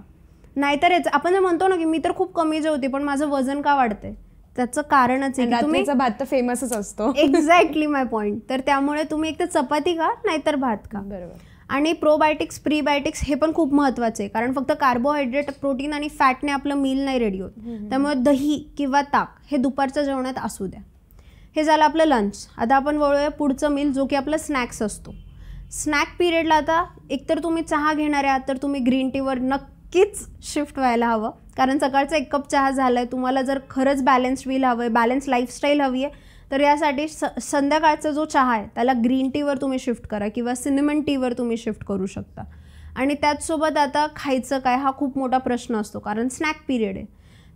नाहीतर आपण जे म्हणतो ना की मी तर खूप कमी जेवते पण माझं वजन का वाढतंय, त्याचं कारणच आहे की तुम्ही भात तर फेमसच असतो. एक्झॅक्टली माय पॉईंट. तर त्यामुळे तुम्ही एकतर चपाती खा नाहीतर भात खा. बरोबर. आणि प्रोबायोटिक्स, प्रीबायोटिक्स हे पण खूप महत्त्वाचे आहे. कारण फक्त कार्बोहायड्रेट, प्रोटीन आणि फॅटने आपलं मील नाही रेडी होत. त्यामुळे दही किंवा ताक हे दुपारच्या जेवणात असू द्या. हे झालं आपलं लंच. आता आपण वळूया पुढचं मील, जो की आपलं स्नॅक्स असतो. स्नॅक पिरियडला आता एकतर तुम्ही चहा घेणारे आहात तर तुम्ही ग्रीन टीवर नक्कीच शिफ्ट व्हायला हवं. कारण सकाळचा 1 कप चहा झाला आहे. तुम्हाला जर खरंच बॅलन्स्ड मील हवं आहे, बॅलन्स लाईफस्टाईल हवी आहे, तर यासाठी संध्याकाळचा जो चहा आहे त्याला ग्रीन टीवर तुम्ही शिफ्ट करा किंवा सिनेमन टीवर तुम्ही शिफ्ट करू शकता. आणि त्याचसोबत आता खायचं काय हा खूप मोठा प्रश्न असतो कारण स्नॅक पिरियड आहे.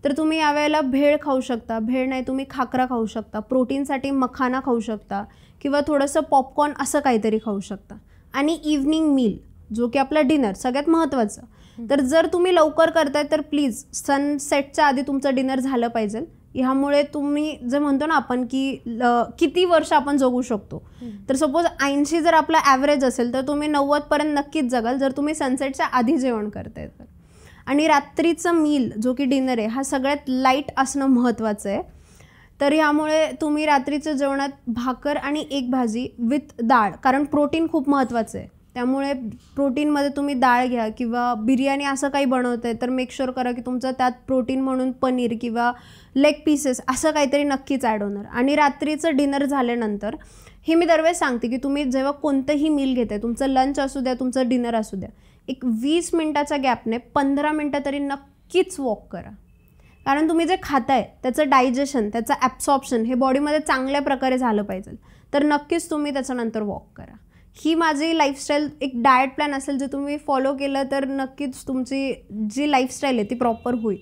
तर तुम्ही यावेळेला भेळ खाऊ शकता, भेळ नाही तुम्ही खाकरा खाऊ शकता, प्रोटीनसाठी मखाना खाऊ शकता किंवा थोडंसं पॉपकॉर्न असं काहीतरी खाऊ शकता. आणि इव्हनिंग मील जो की आपला डिनर सगळ्यात महत्त्वाचं. तर जर तुम्ही लवकर करताय तर प्लीज सनसेटच्या आधी तुमचं डिनर झालं पाहिजे. ह्यामुळे तुम्ही जे म्हणतो ना आपण की किती वर्ष आपण जगू शकतो, तर सपोज 80 जर आपला ॲव्हरेज असेल तर तुम्ही 90पर्यंत नक्कीच जगाल जर तुम्ही सनसेटच्या आधी जेवण करताय तर. आणि रात्रीचं मील जो की डिनर आहे हा सगळ्यात लाईट असणं महत्त्वाचं आहे. तर ह्यामुळे तुम्ही रात्रीच्या जेवणात भाकर आणि 1 भाजी विथ डाळ, कारण प्रोटीन खूप महत्त्वाचं आहे. त्यामुळे प्रोटीनमध्ये तुम्ही डाळ घ्या किंवा बिर्याणी असं काही बनवतं आहे तर मेक शुअर करा की तुमचं त्यात प्रोटीन म्हणून पनीर किंवा लेग पीसेस असं काहीतरी नक्कीच ॲड होणार. आणि रात्रीचं डिनर झाल्यानंतर हे मी दरवेळेस सांगते की तुम्ही जेव्हा कोणतंही मील घेताय, तुमचं लंच असू द्या, तुमचं डिनर असू द्या, एक 20 मिनटाच्या गॅपने 15 मिनटं तरी नक्कीच वॉक करा. कारण तुम्ही जे खाताय त्याचं डायजेशन, त्याचं ॲब्सॉर्प्शन हे बॉडीमध्ये चांगल्या प्रकारे झालं पाहिजे. तर नक्कीच तुम्ही त्याच्यानंतर वॉक करा. ही माझी लाईफस्टाईल एक डाएट प्लॅन असेल जे तुम्ही फॉलो केलं तर नक्कीच तुमची जी लाईफस्टाईल आहे ती प्रॉपर होईल.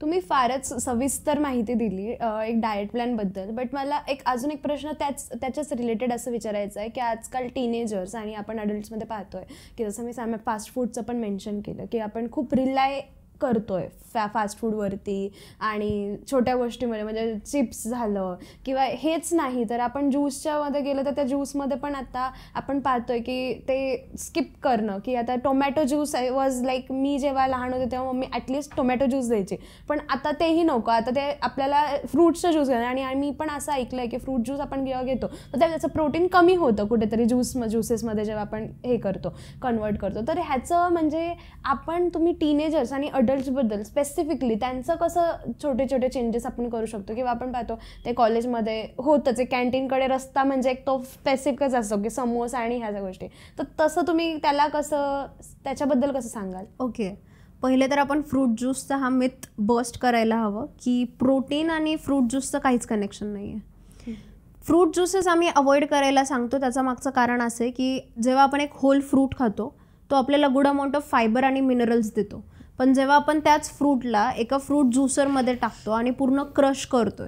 तुम्ही फारच सविस्तर माहिती दिली एक डाएट प्लॅनबद्दल. बट मला अजून एक प्रश्न त्याच्याच रिलेटेड असं विचारायचं आहे की आजकाल टीनेजर्स आणि आपण अडल्ट्समध्ये पाहतोय की जसं मी फास्ट फूडचं पण मेन्शन केलं की आपण खूप रिलाय करतोय फास्ट फूडवरती आणि छोट्या गोष्टीमध्ये म्हणजे चिप्स झालं किंवा हेच नाही तर आपण ज्यूसच्या मध्ये गेलं तर त्या ज्यूसमध्ये पण आता आपण पाहतोय की ते स्किप करणं की आता टोमॅटो ज्यूस वॉज लाईक मी जेव्हा लहान होते तेव्हा मम्मी ॲटलिस्ट टोमॅटो ज्यूस द्यायची पण आता तेही नको. आता ते आपल्याला फ्रूट्सचं ज्यूस घेणं आणि मी पण असं ऐकलं आहे की फ्रूट ज्यूस आपण जेव्हा घेतो तर त्याचं प्रोटीन कमी होतं कुठेतरी ज्युसेसमध्ये जेव्हा आपण हे करतो कन्वर्ट करतो. तर ह्याचं म्हणजे तुम्ही टीनेजर्स आणि अडल्ट्सबद्दल स्पेसिफिकली त्यांचं कसं छोटे छोटे चेंजेस आपण करू शकतो, किंवा आपण पाहतो ते कॉलेजमध्ये होतंच, एक कॅन्टीनकडे रस्ता म्हणजे एक तो स्पेसिफिकच असतो की समोसा आणि ह्या गोष्टी, तर तसं तुम्ही त्याला कसं, त्याच्याबद्दल कसं सांगाल? ओके, पहिले तर आपण फ्रूट ज्यूसचा हा मिथ बस्ट करायला हवं की प्रोटीन आणि फ्रूट ज्यूसचं काहीच कनेक्शन नाही आहे. फ्रूट ज्यूसेस आम्ही अवॉइड करायला सांगतो, त्याचं मागचं कारण असं आहे की जेव्हा आपण एक होल फ्रूट खातो तो आपल्याला गुड अमाऊंट ऑफ फायबर आणि मिनरल्स देतो, पण जेव्हा आपण त्याच फ्रूटला एका फ्रूट ज्युसरमध्ये टाकतो आणि पूर्ण क्रश करतोय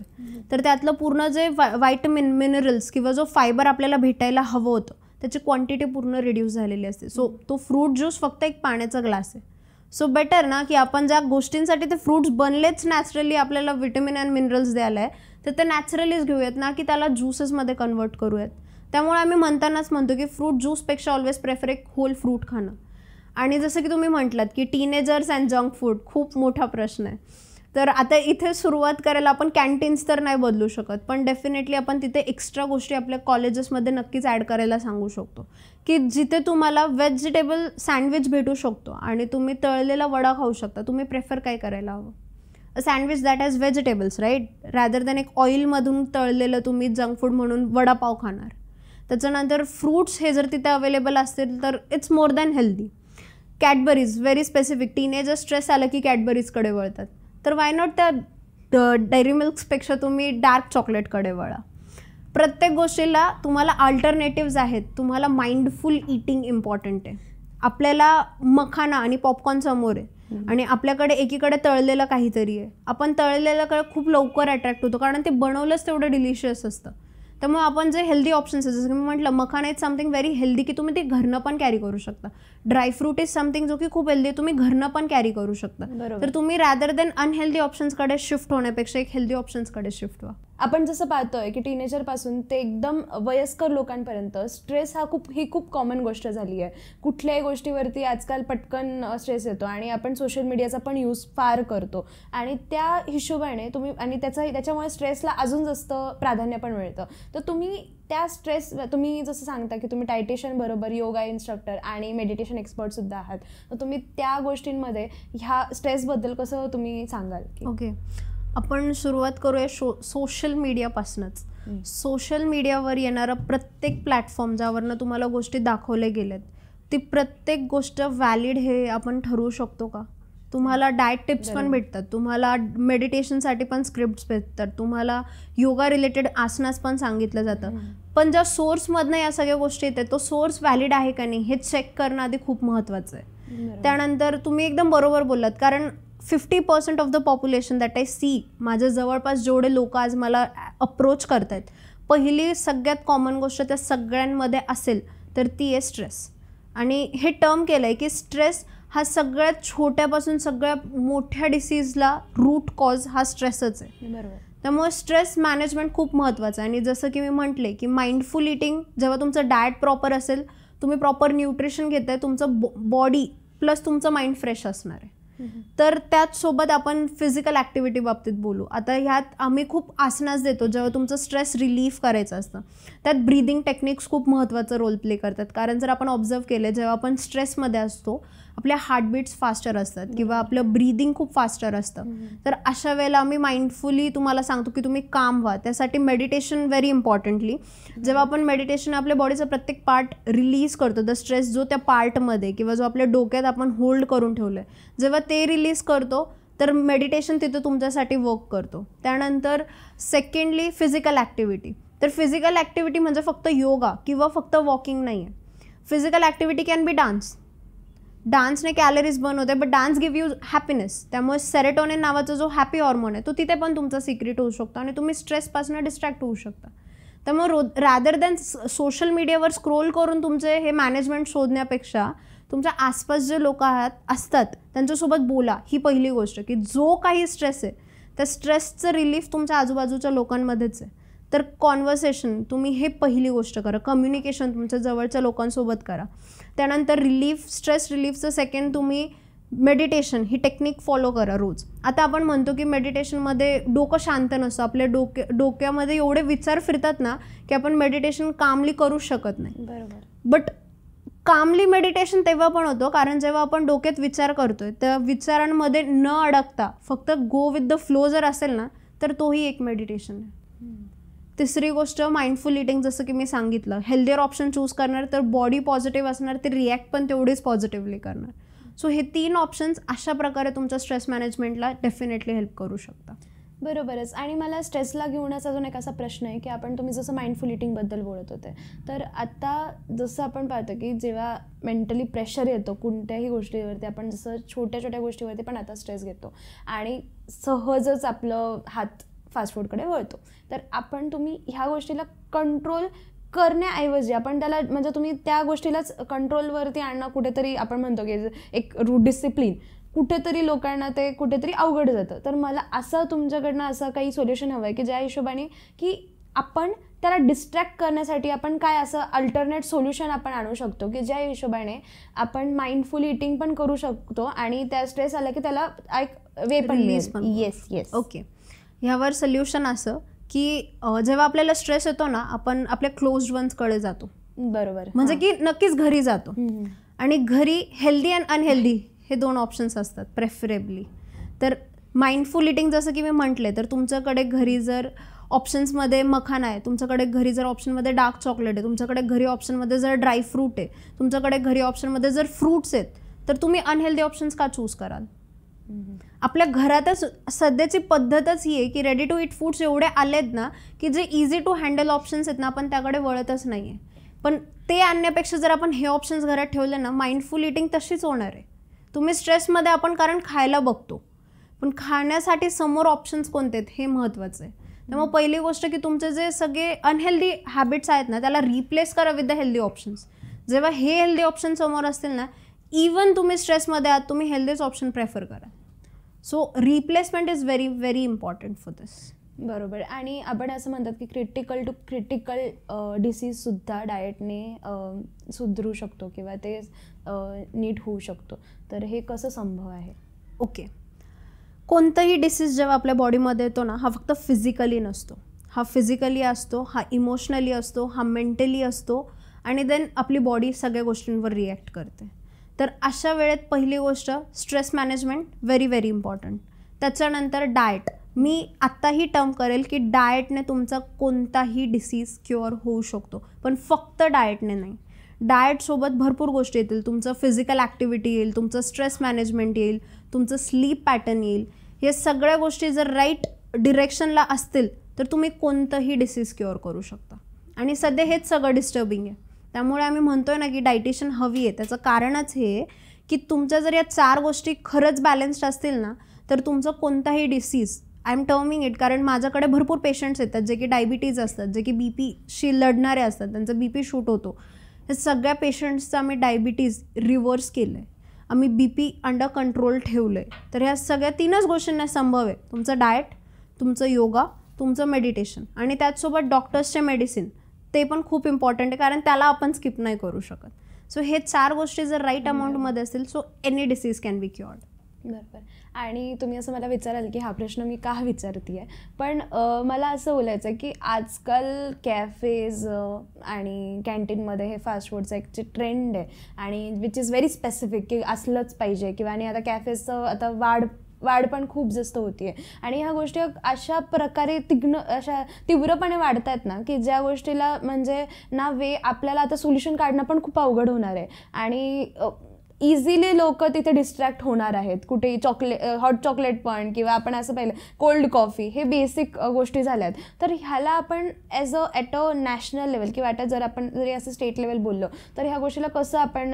तर त्यातलं पूर्ण जे व्हायटमिन मिनरल्स किंवा जो फायबर आपल्याला भेटायला हवं होतं त्याची क्वांटिटी पूर्ण रिड्यूस झालेली असते. सो तो फ्रूट ज्यूस फक्त एक पाण्याचा ग्लास आहे. सो बेटर ना की आपण ज्या गोष्टींसाठी ते फ्रूट्स बनलेच नॅचरली आपल्याला विटॅमिन अँड मिनरल्स द्यायला आहे तर ते नॅचरलीच घेऊयात ना की त्याला ज्यूसेसमध्ये कन्वर्ट करूयात. त्यामुळे आम्ही म्हणतानाच म्हणतो की फ्रूट ज्यूसपेक्षा ऑलवेज प्रेफर एक होल फ्रूट खाणं. आणि जसं की तुम्ही म्हटलात की टीनेजर्स अँड जंक फूड खूप मोठा प्रश्न आहे, तर आता इथे सुरुवात करायला आपण कॅन्टीन्स तर नाही बदलू शकत, पण डेफिनेटली आपण तिथे एक्स्ट्रा गोष्टी आपल्या कॉलेजेसमध्ये नक्कीच ॲड करायला सांगू शकतो की जिथे तुम्हाला व्हेजिटेबल सँडविच भेटू शकतो आणि तुम्ही तळलेला वडा खाऊ शकता. तुम्ही प्रेफर काय करायला हवं? A sandwich that has vegetables right, rather than एक ऑइलमधून तळलेलं तुम्ही जंक फूड म्हणून वडापाव खाणार. त्याच्यानंतर फ्रूट्स हे जर तिथे अवेलेबल असतील तर it's more than healthy. Cadbury's very specific, teenager stress आलं की कॅडबरीजकडे वळतात, तर वाय नॉट त्या डेअरी मिल्क्सपेक्षा तुम्ही डार्क चॉकलेटकडे वळा. प्रत्येक गोष्टीला तुम्हाला अल्टरनेटिव्ज आहेत. तुम्हाला माइंडफुल ईटिंग इम्पॉर्टंट आहे. आपल्याला मखाना आणि पॉपकॉर्न समोर आहे आणि आपल्याकडे एकीकडे तळलेलं काहीतरी आहे. आपण तळलेल्याकडे खूप लवकर अट्रॅक्ट होतो कारण ते बनवलंच तेवढं डिलिशियस असतं. त्यामुळे आपण जे हेल्दी ऑप्शन्स आहेत, जसं की मी म्हटलं मखाना इज समथिंग व्हेरी हेल्दी की तुम्ही ते घरनं पण कॅरी करू शकता. ड्रायफ्रूट इज समथिंग जो की खूप हेल्दी तुम्ही घरनं पण कॅरी करू शकता. तर तुम्ही रॅदर दॅन अनहेल्दी ऑप्शन्सकडे शिफ्ट होण्यापेक्षा एक हेल्दी ऑप्शन्सकडे शिफ्ट व्हा. आपण जसं पाहतोय की टीनेजरपासून ते एकदम वयस्कर लोकांपर्यंत स्ट्रेस हा ही खूप कॉमन गोष्ट झाली आहे. कुठल्याही गोष्टीवरती आजकाल पटकन स्ट्रेस येतो आणि आपण सोशल मीडियाचा पण यूज फार करतो आणि त्या हिशोबाने तुम्ही आणि त्याच्यामुळे स्ट्रेसला अजून जास्त प्राधान्य पण मिळतं. तर तुम्ही त्या स्ट्रेस, तुम्ही जसं सांगता की तुम्ही डायटिशियन बरोबर योगा इन्स्ट्रक्टर आणि मेडिटेशन एक्सपर्टसुद्धा आहात, तर तुम्ही त्या गोष्टींमध्ये ह्या स्ट्रेसबद्दल कसं तुम्ही सांगाल? ओके, आपण सुरुवात करूया सोशल मीडियापासूनच. सोशल मीडियावर येणारं प्रत्येक प्लॅटफॉर्म ज्यावरनं तुम्हाला गोष्टी दाखवल्या गेल्यात ती प्रत्येक गोष्ट व्हॅलिड हे आपण ठरवू शकतो का? तुम्हाला डाएट टिप्स पण भेटतात, तुम्हाला मेडिटेशनसाठी पण स्क्रिप्ट्स भेटतात, तुम्हाला योगा रिलेटेड आसनास पण सांगितलं जातं, पण ज्या सोर्समधनं या सगळ्या गोष्टी येतात तो सोर्स व्हॅलिड आहे का नाही हे चेक करणं आधी खूप महत्त्वाचं आहे. त्यानंतर तुम्ही एकदम बरोबर बोललात, कारण 50% of the population that I see, माझ्या जवळपास जेवढे लोक आज मला अप्रोच करत आहेत, पहिली सगळ्यात कॉमन गोष्ट त्या सगळ्यांमध्ये असेल तर ती आहे स्ट्रेस. आणि हे टर्म केलं आहे की स्ट्रेस हा सगळ्यात छोट्यापासून सगळ्यात मोठ्या डिसीजला रूट कॉज हा स्ट्रेसच आहे. बरोबर. त्यामुळे स्ट्रेस मॅनेजमेंट खूप महत्त्वाचं आहे. आणि जसं की मी म्हटले की माइंडफुल ईटिंग, जेव्हा तुमचं डाएट प्रॉपर असेल, तुम्ही प्रॉपर न्यूट्रिशन घेताय, तुमचं बॉडी प्लस तुमचं माइंड फ्रेश असणार आहे. तर त्याचसोबत आपण फिजिकल ॲक्टिव्हिटी बाबतीत बोलू. आता ह्यात आम्ही खूप आसनास देतो जेव्हा तुमचं स्ट्रेस रिलीफ करायचं असतं. त्यात ब्रीदिंग टेक्निक्स खूप महत्त्वाचं रोल प्ले करतात, कारण जर आपण ऑब्झर्व केलं जेव्हा आपण स्ट्रेसमध्ये असतो आपल्या हार्टबीट्स फास्टर असतात किंवा आपलं ब्रीदिंग खूप फास्टर असतं. तर अशा वेळेला आम्ही माइंडफुली तुम्हाला सांगतो की तुम्ही काम व्हा. त्यासाठी मेडिटेशन व्हेरी इम्पॉर्टंटली, जेव्हा आपण मेडिटेशन आपल्या बॉडीचा प्रत्येक पार्ट रिलीज करतो, द स्ट्रेस जो त्या पार्टमध्ये किंवा जो आपल्या डोक्यात आपण होल्ड करून ठेवलं आहे, जेव्हा ते रिलीज करतो तर मेडिटेशन तिथं तुमच्यासाठी वर्क करतो. त्यानंतर सेकंडली फिजिकल ॲक्टिव्हिटी. तर फिजिकल ॲक्टिव्हिटी म्हणजे फक्त योगा किंवा फक्त वॉकिंग नाही आहे. Physical activity can be dance. डान्सने कॅलरीज बर्न होते, but dance give you happiness. त्यामुळे सेरोटोनिन नावाचा जो हॅपी हॉर्मोन आहे तो तिथे पण तुमचा सिक्रेट होऊ शकतो आणि तुम्ही स्ट्रेसपासून डिस्ट्रॅक्ट होऊ शकता. त्यामुळे रॅदर दॅन सोशल मीडियावर स्क्रोल करून तुमचे हे मॅनेजमेंट शोधण्यापेक्षा तुमच्या आसपास जे लोक असतात त्यांच्यासोबत बोला. ही पहिली गोष्ट की जो काही स्ट्रेस आहे त्या स्ट्रेसचं रिलीफ तुमच्या आजूबाजूच्या लोकांमध्येच आहे. तर कॉन्व्हर्सेशन तुम्ही हे पहिली गोष्ट करा. कम्युनिकेशन तुमच्या जवळच्या लोकांसोबत करा. त्यानंतर स्ट्रेस रिलीफचं सेकंड तुम्ही मेडिटेशन ही टेक्निक फॉलो करा रोज. आता आपण म्हणतो की मेडिटेशनमध्ये डोकं शांत नसतं, आपल्या डोक्यामध्ये एवढे विचार फिरतात ना की आपण मेडिटेशन कामली करू शकत नाही. बरोबर. बट कामली मेडिटेशन तेव्हा पण होतं कारण जेव्हा आपण डोक्यात विचार करतोय त्या विचारांमध्ये न अडकता फक्त गो विथ द फ्लो जर असेल ना तर तोही एक मेडिटेशन आहे. तिसरी गोष्ट माइंडफुल इटिंग, जसं की मी सांगितलं, हेल्दियर ऑप्शन चूज करणार तर बॉडी पॉझिटिव्ह असणार, ते रिॲक्ट पण तेवढीच पॉझिटिव्हली करणार. सो हे 3 ऑप्शन्स अशा प्रकारे तुमच्या स्ट्रेस मॅनेजमेंटला डेफिनेटली हेल्प करू शकतात. बरोबरच. आणि मला स्ट्रेसला घेऊनच अजून एक असा प्रश्न आहे की तुम्ही जसं माइंडफुल इटिंगबद्दल बोलत होते, तर आता जसं आपण पाहतो की जेव्हा मेंटली प्रेशर येतो कोणत्याही गोष्टीवरती, आपण जसं छोट्या छोट्या गोष्टीवरती पण आता स्ट्रेस घेतो आणि सहजच आपलं हात फास्ट फूडकडे वळतो, तर तुम्ही ह्या गोष्टीला कंट्रोल करण्याऐवजी आपण त्याला म्हणजे तुम्ही त्या गोष्टीलाच कंट्रोलवरती आणणं कुठेतरी आपण म्हणतो की एक डिसिप्लिन कुठेतरी लोकांना ते कुठेतरी अवघड जातं. तर मला असं तुमच्याकडनं असं काही सोल्युशन हवं आहे की ज्या हिशोबाने की आपण त्याला डिस्ट्रॅक्ट करण्यासाठी आपण काय असं अल्टरनेट सोल्युशन आपण आणू शकतो की ज्या हिशोबाने आपण माइंडफुल इटिंग पण करू शकतो आणि त्या स्ट्रेस आला की त्याला एक वे पण मिळेल. येस. ओके, ह्यावर सोल्युशन असं की जेव्हा आपल्याला स्ट्रेस येतो ना आपण आपल्या क्लोज्ड वन्सकडे जातो. बरोबर. म्हणजे की नक्कीच घरी जातो आणि घरी हेल्दी अँड अनहेल्दी हे 2 ऑप्शन्स असतात प्रेफरेबली. तर माइंडफुल इटिंग जसं की मी म्हटले तर तुमच्याकडे घरी जर ऑप्शन्समध्ये मखाना आहे, तुमच्याकडे घरी जर ऑप्शनमध्ये डार्क चॉकलेट आहे, तुमच्याकडे घरी ऑप्शनमध्ये जर ड्राय फ्रूट आहे, तुमच्याकडे घरी ऑप्शनमध्ये जर फ्रूट्स आहेत, तर तुम्ही अनहेल्दी ऑप्शन्स का चूज कराल? आपल्या घरातच सध्याची पद्धतच ही आहे की रेडी टू इट फूड्स एवढे आलेत ना की जे इझी टू हँडल ऑप्शन्स आहेत ना आपण त्याकडे वळतच नाही आहे. पण ते आणण्यापेक्षा जर आपण हे ऑप्शन्स घरात ठेवले ना माइंडफुल इटिंग तशीच होणार आहे. तुम्ही स्ट्रेसमध्ये आपण कारण खायला बघतो, पण खाण्यासाठी समोर ऑप्शन्स कोणते आहेत हे महत्त्वाचं आहे. त्यामुळे पहिली गोष्ट की तुमचे जे सगळे अनहेल्दी हॅबिट्स आहेत ना त्याला रिप्लेस करा विथ द हेल्दी ऑप्शन्स. जेव्हा हे हेल्दी ऑप्शन समोर असतील ना इवन तुम्ही स्ट्रेसमध्ये आहात तुम्ही हेल्दीच ऑप्शन प्रेफर करा. So replacement is very very important for this. बरोबर. आणि आपण असं म्हणतात की क्रिटिकल टू क्रिटिकल डिसीजसुद्धा डाएटने सुधरू शकतो किंवा ते नीट होऊ शकतो, तर हे कसं संभव आहे? ओके, कोणतंही डिसीज जेव्हा आपल्या बॉडीमध्ये येतो ना हा फक्त फिजिकली नसतो, हा फिजिकली असतो, हा इमोशनली असतो, हा मेंटली असतो आणि देन आपली बॉडी सगळ्या गोष्टींवर रिॲक्ट करते. तर अशा वेळेत पहिली गोष्ट stress management very very important. त्याच्यानंतर डाएट. मी आत्ताही टर्म करेल की डाएटने तुमचा कोणताही डिसीज क्युअर होऊ शकतो, पण फक्त डाएटने नाही. डाएटसोबत भरपूर गोष्टी येतील. तुमचं फिजिकल ॲक्टिव्हिटी येईल, तुमचं स्ट्रेस मॅनेजमेंट येईल, तुमचं स्लीप पॅटर्न येईल. हे सगळ्या गोष्टी जर राईट डिरेक्शनला असतील तर तुम्ही कोणतंही डिसीज क्युअर करू शकता. आणि सध्या हेच सगळं डिस्टर्बिंग आहे. त्यामुळे आम्ही म्हणतोय ना की डायटिशियन हवी आहे. त्याचं कारणच हे आहे की तुमच्या जर या 4 गोष्टी खरंच बॅलन्स्ड असतील ना तर तुमचं कोणताही disease, I am terming it कारण माझ्याकडे भरपूर पेशंट्स येतात जे की डायबिटीज असतात, जे की बीपीशी लढणारे असतात, त्यांचा बीपी शूट होतो. हे सगळ्या पेशंट्सचं आम्ही डायबिटीज रिव्हर्स केलं आहे, आम्ही बीपी अंडर कंट्रोल ठेवलं आहे. तर ह्या सगळ्या 3च गोष्टींना संभव आहे. तुमचं डाएट, तुमचं योगा, तुमचं मेडिटेशन आणि त्याचसोबत डॉक्टर्सचे मेडिसिन ते पण खूप इम्पॉर्टंट आहे कारण त्याला आपण स्किप नाही करू शकत. सो हे 4 गोष्टी जर राईट अमाऊंटमध्ये असतील so any disease can be क्युअर्ड. बरोबर. आणि तुम्ही असं मला विचाराल की हा प्रश्न मी का विचारते आहे, पण मला असं बोलायचं आहे की आजकाल कॅफेज आणि कॅन्टीनमध्ये हे फास्ट फूडचं एक जे ट्रेंड आहे आणि विच इज व्हेरी स्पेसिफिक की असलंच पाहिजे किंवा आणि आता कॅफेजचं आता वाढ पण खूप जास्त होती आहे आणि ह्या गोष्टी अशा प्रकारे अशा तीव्रपणे वाढत आहेत ना की ज्या गोष्टीला म्हणजे ना आपल्याला आता सोल्युशन काढणं पण खूप अवघड होणार आहे आणि इझिली लोक तिथे डिस्ट्रॅक्ट होणार आहेत. कुठेही हॉट चॉकलेट पण किंवा आपण असं पाहिलं कोल्ड कॉफी, हे बेसिक गोष्टी झाल्या आहेत. तर ह्याला आपण ॲट अ नॅशनल लेवल किंवा जर आपण जरी असं स्टेट लेवल बोललो तर ह्या गोष्टीला कसं आपण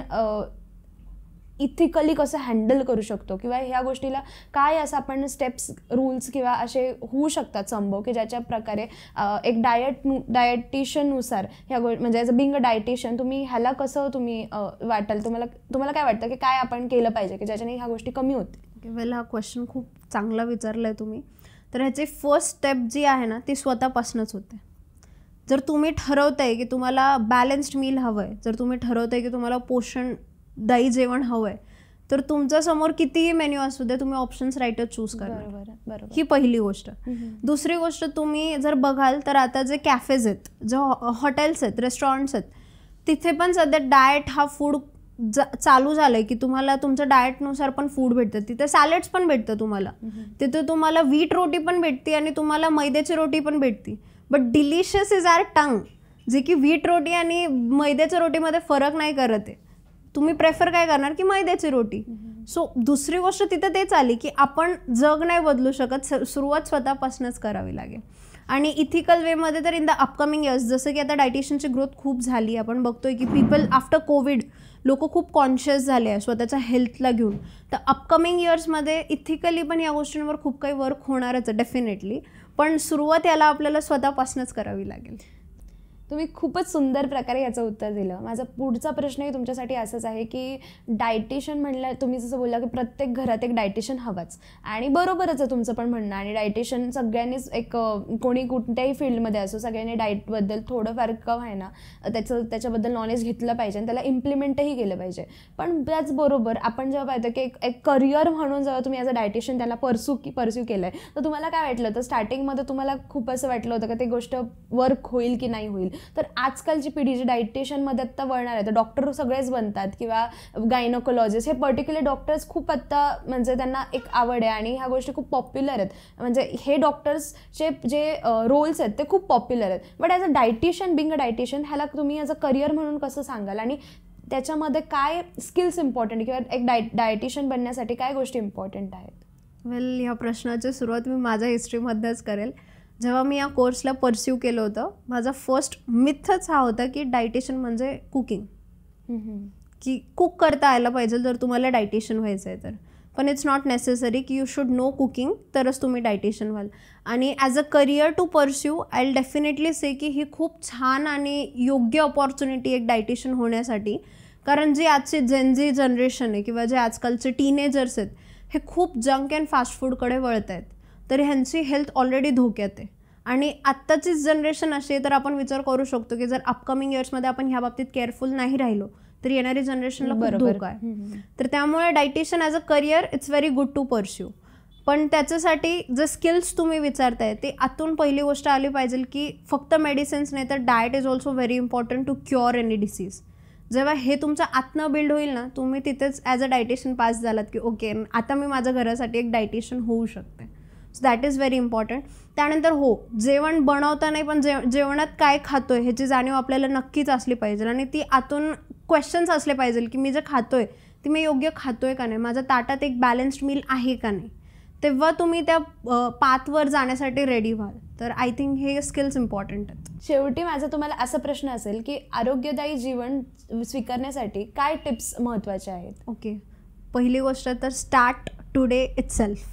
इथिकली कसं हँडल करू शकतो किंवा ह्या गोष्टीला काय असं आपण स्टेप्स, रूल्स किंवा असे होऊ शकतात संभव की ज्याच्या प्रकारे एक डायटिशियननुसार ह्या म्हणजे as a being a dietitian तुम्ही ह्याला कसं तुम्ही वाटाल, तुम्हाला काय वाटतं की काय आपण केलं पाहिजे की ज्याच्याने ह्या गोष्टी कमी होतील? वेल, हा क्वेश्चन खूप चांगला विचारला आहे तुम्ही. तर ह्याची फर्स्ट स्टेप जी आहे ना ती स्वतःपासूनच होते. जर तुम्ही ठरवताय की तुम्हाला बॅलन्स्ड मील हवं आहे, जर तुम्ही ठरवताय की तुम्हाला पोषणदायी जेवण हवं आहे तर तुमच्यासमोर कितीही मेन्यू असू दे तुम्ही ऑप्शन्स राईटच चूज करा. बरोबर. ही पहिली गोष्ट. दुसरी गोष्ट, तुम्ही जर बघाल तर आता जे कॅफेज आहेत, जे हॉटेल्स आहेत, रेस्टॉरंट्स आहेत, तिथे पण सध्या डाएट हा फूड चालू झालंय की तुम्हाला तुमच्या डाएटनुसार पण फूड भेटतं. तिथे सॅलड्स पण भेटतं तुम्हाला, तिथे तुम्हाला व्हीट रोटी पण भेटते आणि तुम्हाला मैद्याची रोटी पण भेटते. बट डिलिशियस इज आर टंग, जे की व्हीट रोटी आणि मैद्याच्या रोटीमध्ये फरक नाही करत आहे. तुम्ही प्रेफर काय करणार की मैद्याची रोटी. सो दुसरी गोष्ट तिथे तेच आली की आपण जग नाही बदलू शकत, सुरुवात स्वतःपासूनच करावी लागेल. आणि इथिकल वेमध्ये तर इन द अपकमिंग इयर्स, जसं की आता डायटिशियनची ग्रोथ खूप झाली, आपण बघतोय की पीपल आफ्टर कोविड लोक खूप कॉन्शियस झाले आहे स्वतःच्या हेल्थला घेऊन. तर अपकमिंग इयर्समध्ये इथिकली पण या गोष्टींवर खूप काही वर्क होणारच आहे डेफिनेटली, पण सुरुवात याला आपल्याला स्वतःपासूनच करावी लागेल. तुम्ही खूपच सुंदर प्रकारे याचं उत्तर दिलं. माझा पुढचा प्रश्नही तुमच्यासाठी असाच आहे की डायटिशियन म्हणलं, तुम्ही जसं बोलला की प्रत्येक घरात एक डायटिशियन हवाच, आणि बरोबरच आहे तुमचं पण म्हणणं. आणि डायटिशियन सगळ्यांनीच एक, कोणी कुठल्याही फील्डमध्ये असो, सगळ्यांनी डाएटबद्दल थोडंफार का व्हायना त्याच्याबद्दल नॉलेज घेतलं पाहिजे आणि त्याला इम्प्लिमेंटही केलं पाहिजे. पण त्याचबरोबर आपण जेव्हा पाहतो की एक करिअर म्हणून जेव्हा तुम्ही ॲज अ डायटिशियन त्याला परस्यू केलं आहे, तर तुम्हाला काय वाटलं? तर स्टार्टिंगमध्ये तुम्हाला खूप असं वाटलं होतं का ते गोष्ट वर्क होईल की नाही होईल? तर आजकालची पिढी जी डायटिशियनमध्ये आत्ता वळणार आहे, तर डॉक्टर सगळेच बनतात किंवा गायनोकोलॉजिस्ट, हे पर्टिक्युलर डॉक्टर्स खूप आत्ता म्हणजे त्यांना एक आवड आहे आणि ह्या गोष्टी खूप पॉप्युलर आहेत. म्हणजे हे डॉक्टर्सचे जे रोल्स आहेत ते खूप पॉप्युलर आहेत. But as a dietitian, being a dietitian, ह्याला तुम्ही ॲज अ करिअर म्हणून कसं सांगाल? आणि त्याच्यामध्ये काय स्किल्स इम्पॉर्टंट किंवा एक डायटिशियन बनण्यासाठी काय गोष्टी इम्पॉर्टंट आहेत? वेल, ह्या प्रश्नाची सुरुवात मी माझ्या हिस्ट्रीमध्येच करेल. जेव्हा मी या कोर्सला परस्यू केलं होतं, माझा फर्स्ट मिथच हा होता की डायटिशियन म्हणजे कुकिंग, की कुक करता आलं पाहिजे जर तुम्हाला डायटिशियन व्हायचं आहे तर. पण इट्स नॉट नेसेसरी की यू शुड नो कुकिंग तरच तुम्ही डायटिशियन व्हाल. आणि as a career two pursue I will definitely से की ही खूप छान आणि योग्य अपॉर्च्युनिटी एक डायटिशियन होण्यासाठी. कारण जी आजची जेनझी जनरेशन आहे किंवा जे आजकालचे टीनेजर्स आहेत, हे खूप जंक अँड फास्ट फूडकडे वळत आहेत. तर ह्यांची हेल्थ ऑलरेडी धोक्यात आहे. आणि आत्ताचीच जनरेशन अशी आहे, तर आपण विचार करू शकतो की जर अपकमिंग इयर्समध्ये आपण ह्या बाबतीत केअरफुल नाही राहिलो तर येणारी जनरेशनला खूप धोका आहे. तर त्यामुळे dietitian as a career it's very good to pursue. पण त्याच्यासाठी जे स्किल्स तुम्ही विचारताय ते आतून पहिली गोष्ट आली पाहिजे की फक्त मेडिसिन्स नाही तर diet is also very important to cure any disease. जेव्हा हे तुमचं आतनं बिल्ड होईल ना, तुम्ही तिथेच ॲज अ डायटिशियन पास झालात की ओके, आता मी माझ्या घरासाठी एक डायटिशियन होऊ शकते. So that is very important. त्यानंतर हो, जेवण बनवता नाही पण जेवणात काय खातोय ह्याची जाणीव आपल्याला नक्कीच असली पाहिजे. आणि ती आतून क्वेश्चन्स असले पाहिजे की मी जे खातोय ते मी योग्य खातोय का नाही, माझ्या ताटात एक बॅलन्स्ड मील आहे का नाही. तेव्हा तुम्ही त्या पाथवर जाण्यासाठी रेडी व्हाल. तर आय थिंक हे स्किल्स इम्पॉर्टंट आहेत. शेवटी माझा तुम्हाला असा प्रश्न असेल की आरोग्यदायी जीवन स्वीकारण्यासाठी काय टिप्स महत्त्वाच्या आहेत? ओके, पहिली गोष्ट तर स्टार्ट टुडे इटसेल्फ.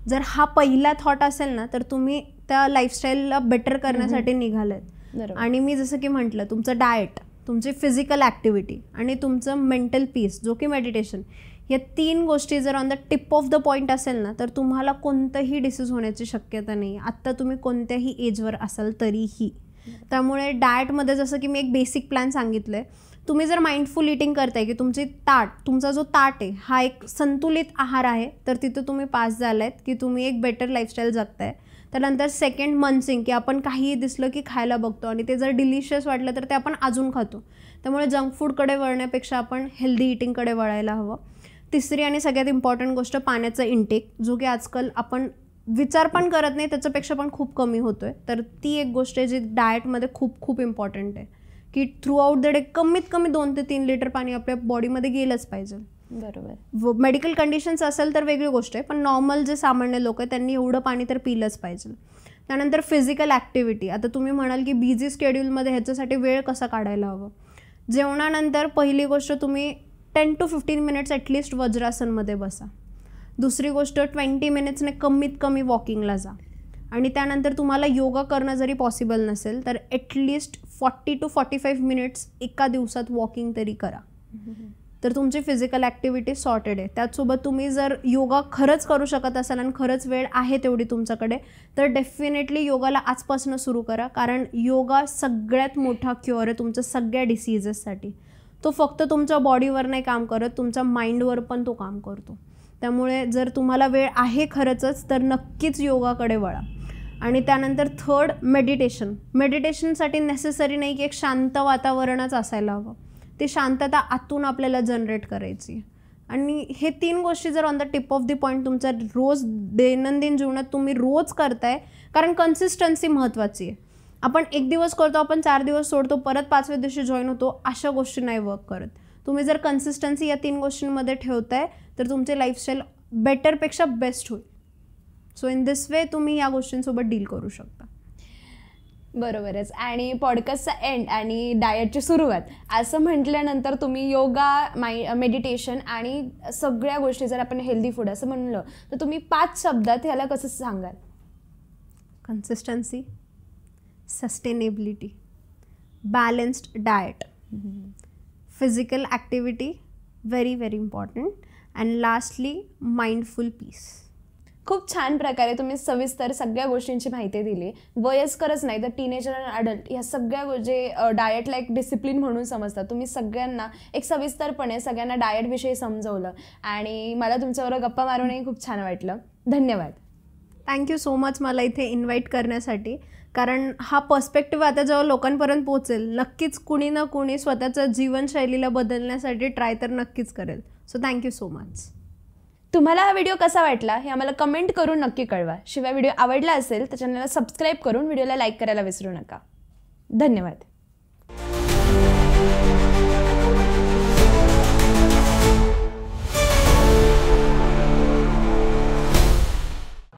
जर हा पहिला थॉट असेल ना तर तुम्ही त्या लाईफस्टाईलला बेटर करण्यासाठी निघालेत. आणि मी जसं की म्हटलं, तुमचं डाएट, तुमची फिजिकल ॲक्टिव्हिटी आणि तुमचं मेंटल पीस जो की मेडिटेशन, या 3 गोष्टी जर on the tip of the point असेल ना तर तुम्हाला कोणतंही डिसीज होण्याची शक्यता नाही, आत्ता तुम्ही कोणत्याही एजवर असाल तरीही. त्यामुळे डाएटमध्ये जसं की मी एक बेसिक प्लॅन सांगितलं आहे, तुम्ही जर माइंडफुल इटिंग करताय की तुमचा जो ताट आहे हा एक संतुलित आहार आहे, तर तिथं तुम्ही पास झालायत की तुम्ही एक बेटर लाईफस्टाईल जगताय. त्यानंतर सेकंड, मनसिंग, की आपण काहीही दिसलं की खायला बघतो आणि ते जर डिलिशियस वाटलं तर ते आपण अजून खातो. त्यामुळे जंक फूडकडे वळण्यापेक्षा आपण हेल्दी इटिंगकडे वळायला हवं. तिसरी आणि सगळ्यात इम्पॉर्टंट गोष्ट पाण्याचा इंटेक, जो की आजकाल आपण विचार पण करत नाही, त्याच्यापेक्षा पण खूप कमी होतो आहे. तर ती एक गोष्ट आहे जी डाएटमध्ये खूप खूप इम्पॉर्टंट आहे की थ्रू आउट द डे कमीत कमी 2 ते 3 लिटर पाणी आपल्या बॉडीमध्ये गेलंच पाहिजे. बरोबर. मेडिकल कंडिशन्स असेल तर वेगळी गोष्ट आहे, पण नॉर्मल जे सामान्य लोक आहेत त्यांनी एवढं पाणी तर पिलंच पाहिजे. त्यानंतर फिजिकल ॲक्टिव्हिटी. आता तुम्ही म्हणाल की बिझी स्केड्यूलमध्ये ह्याच्यासाठी वेळ कसा काढायला हवं. जेवणानंतर पहिली गोष्ट तुम्ही 10 to 15 मिनिट्स ॲटलिस्ट वज्रासनमध्ये बसा. दुसरी गोष्ट 20 मिनिट्सने कमीत कमी वॉकिंगला जा. आणि त्यानंतर तुम्हाला योगा करणं जरी पॉसिबल नसेल तर ॲटलिस्ट 40 to 45 मिनिट्स एका दिवसात वॉकिंग तरी करा. तर तुमची फिजिकल ॲक्टिव्हिटी सॉर्टेड आहे. त्याचसोबत तुम्ही जर योगा खरंच करू शकत असाल आणि खरंच वेळ आहे तेवढी तुमच्याकडे, तर डेफिनेटली योगाला आजपासून सुरू करा. कारण योगा सगळ्यात मोठा क्युअर आहे तुमच्या सगळ्या डिसीजेससाठी. तो फक्त तुमच्या बॉडीवर नाही काम करत, तुमच्या माइंडवर पण तो काम करतो. त्यामुळे जर तुम्हाला वेळ आहे खरंच तर नक्कीच योगाकडे वळा. आणि त्यानंतर थर्ड मेडिटेशनसाठी नेसेसरी नाही की एक शांत वातावरणच असायला हवं. ती शांतता आतून आपल्याला जनरेट करायची. आणि हे 3 गोष्टी जर on the tip of the point तुमच्या रोज दैनंदिन जीवनात तुम्ही रोज करताय, कारण कन्सिस्टन्सी महत्त्वाची आहे. आपण 1 दिवस करतो, आपण 4 दिवस सोडतो, परत 5व्या दिवशी जॉईन होतो, अशा गोष्टी नाही वर्क करत. तुम्ही जर कन्सिस्टन्सी या 3 गोष्टींमध्ये ठेवताय तर तुमचे लाईफस्टाईल बेटरपेक्षा बेस्ट होईल. सो इन दिस वे तुम्ही या गोष्टींसोबत डील करू शकता. बरोबरच. आणि पॉडकास्टचा एंड आणि डाएटची सुरुवात असं म्हटल्यानंतर तुम्ही योगा, मेडिटेशन आणि सगळ्या गोष्टी जर आपण हेल्दी फूड असं म्हणलं तर तुम्ही 5 शब्दात ह्याला कसं सांगाल? Consistency, sustainability, balanced diet, physical activity very very important, and lastly mindful peace. खूप छान प्रकारे तुम्ही सविस्तर सगळ्या गोष्टींची माहिती दिली. वयस्करच नाही तर टीनेजर आणि अडल्ट ह्या सगळ्या जे डाएटला एक डिसिप्लिन म्हणून समजतात, तुम्ही सगळ्यांना एक सविस्तरपणे सगळ्यांना डाएटविषयी समजवलं आणि मला तुमच्याबरोबर गप्पा मारूनही खूप छान वाटलं. धन्यवाद. थँक्यू सो मच मला इथे इन्व्हाइट करण्यासाठी. कारण हा पर्स्पेक्टिव्ह आता जेव्हा लोकांपर्यंत पोहोचेल, नक्कीच कुणी ना कुणी स्वतःच्या जीवनशैलीला बदलण्यासाठी ट्राय तर नक्कीच करेल. So thank you so much. तुम्हाला हा व्हिडिओ कसा वाटला हे आम्हाला कमेंट करून नक्की कळवा. शिवाय व्हिडिओ आवडला असेल तर चॅनलला सबस्क्राईब करून व्हिडिओला लाईक करायला विसरू नका. धन्यवाद.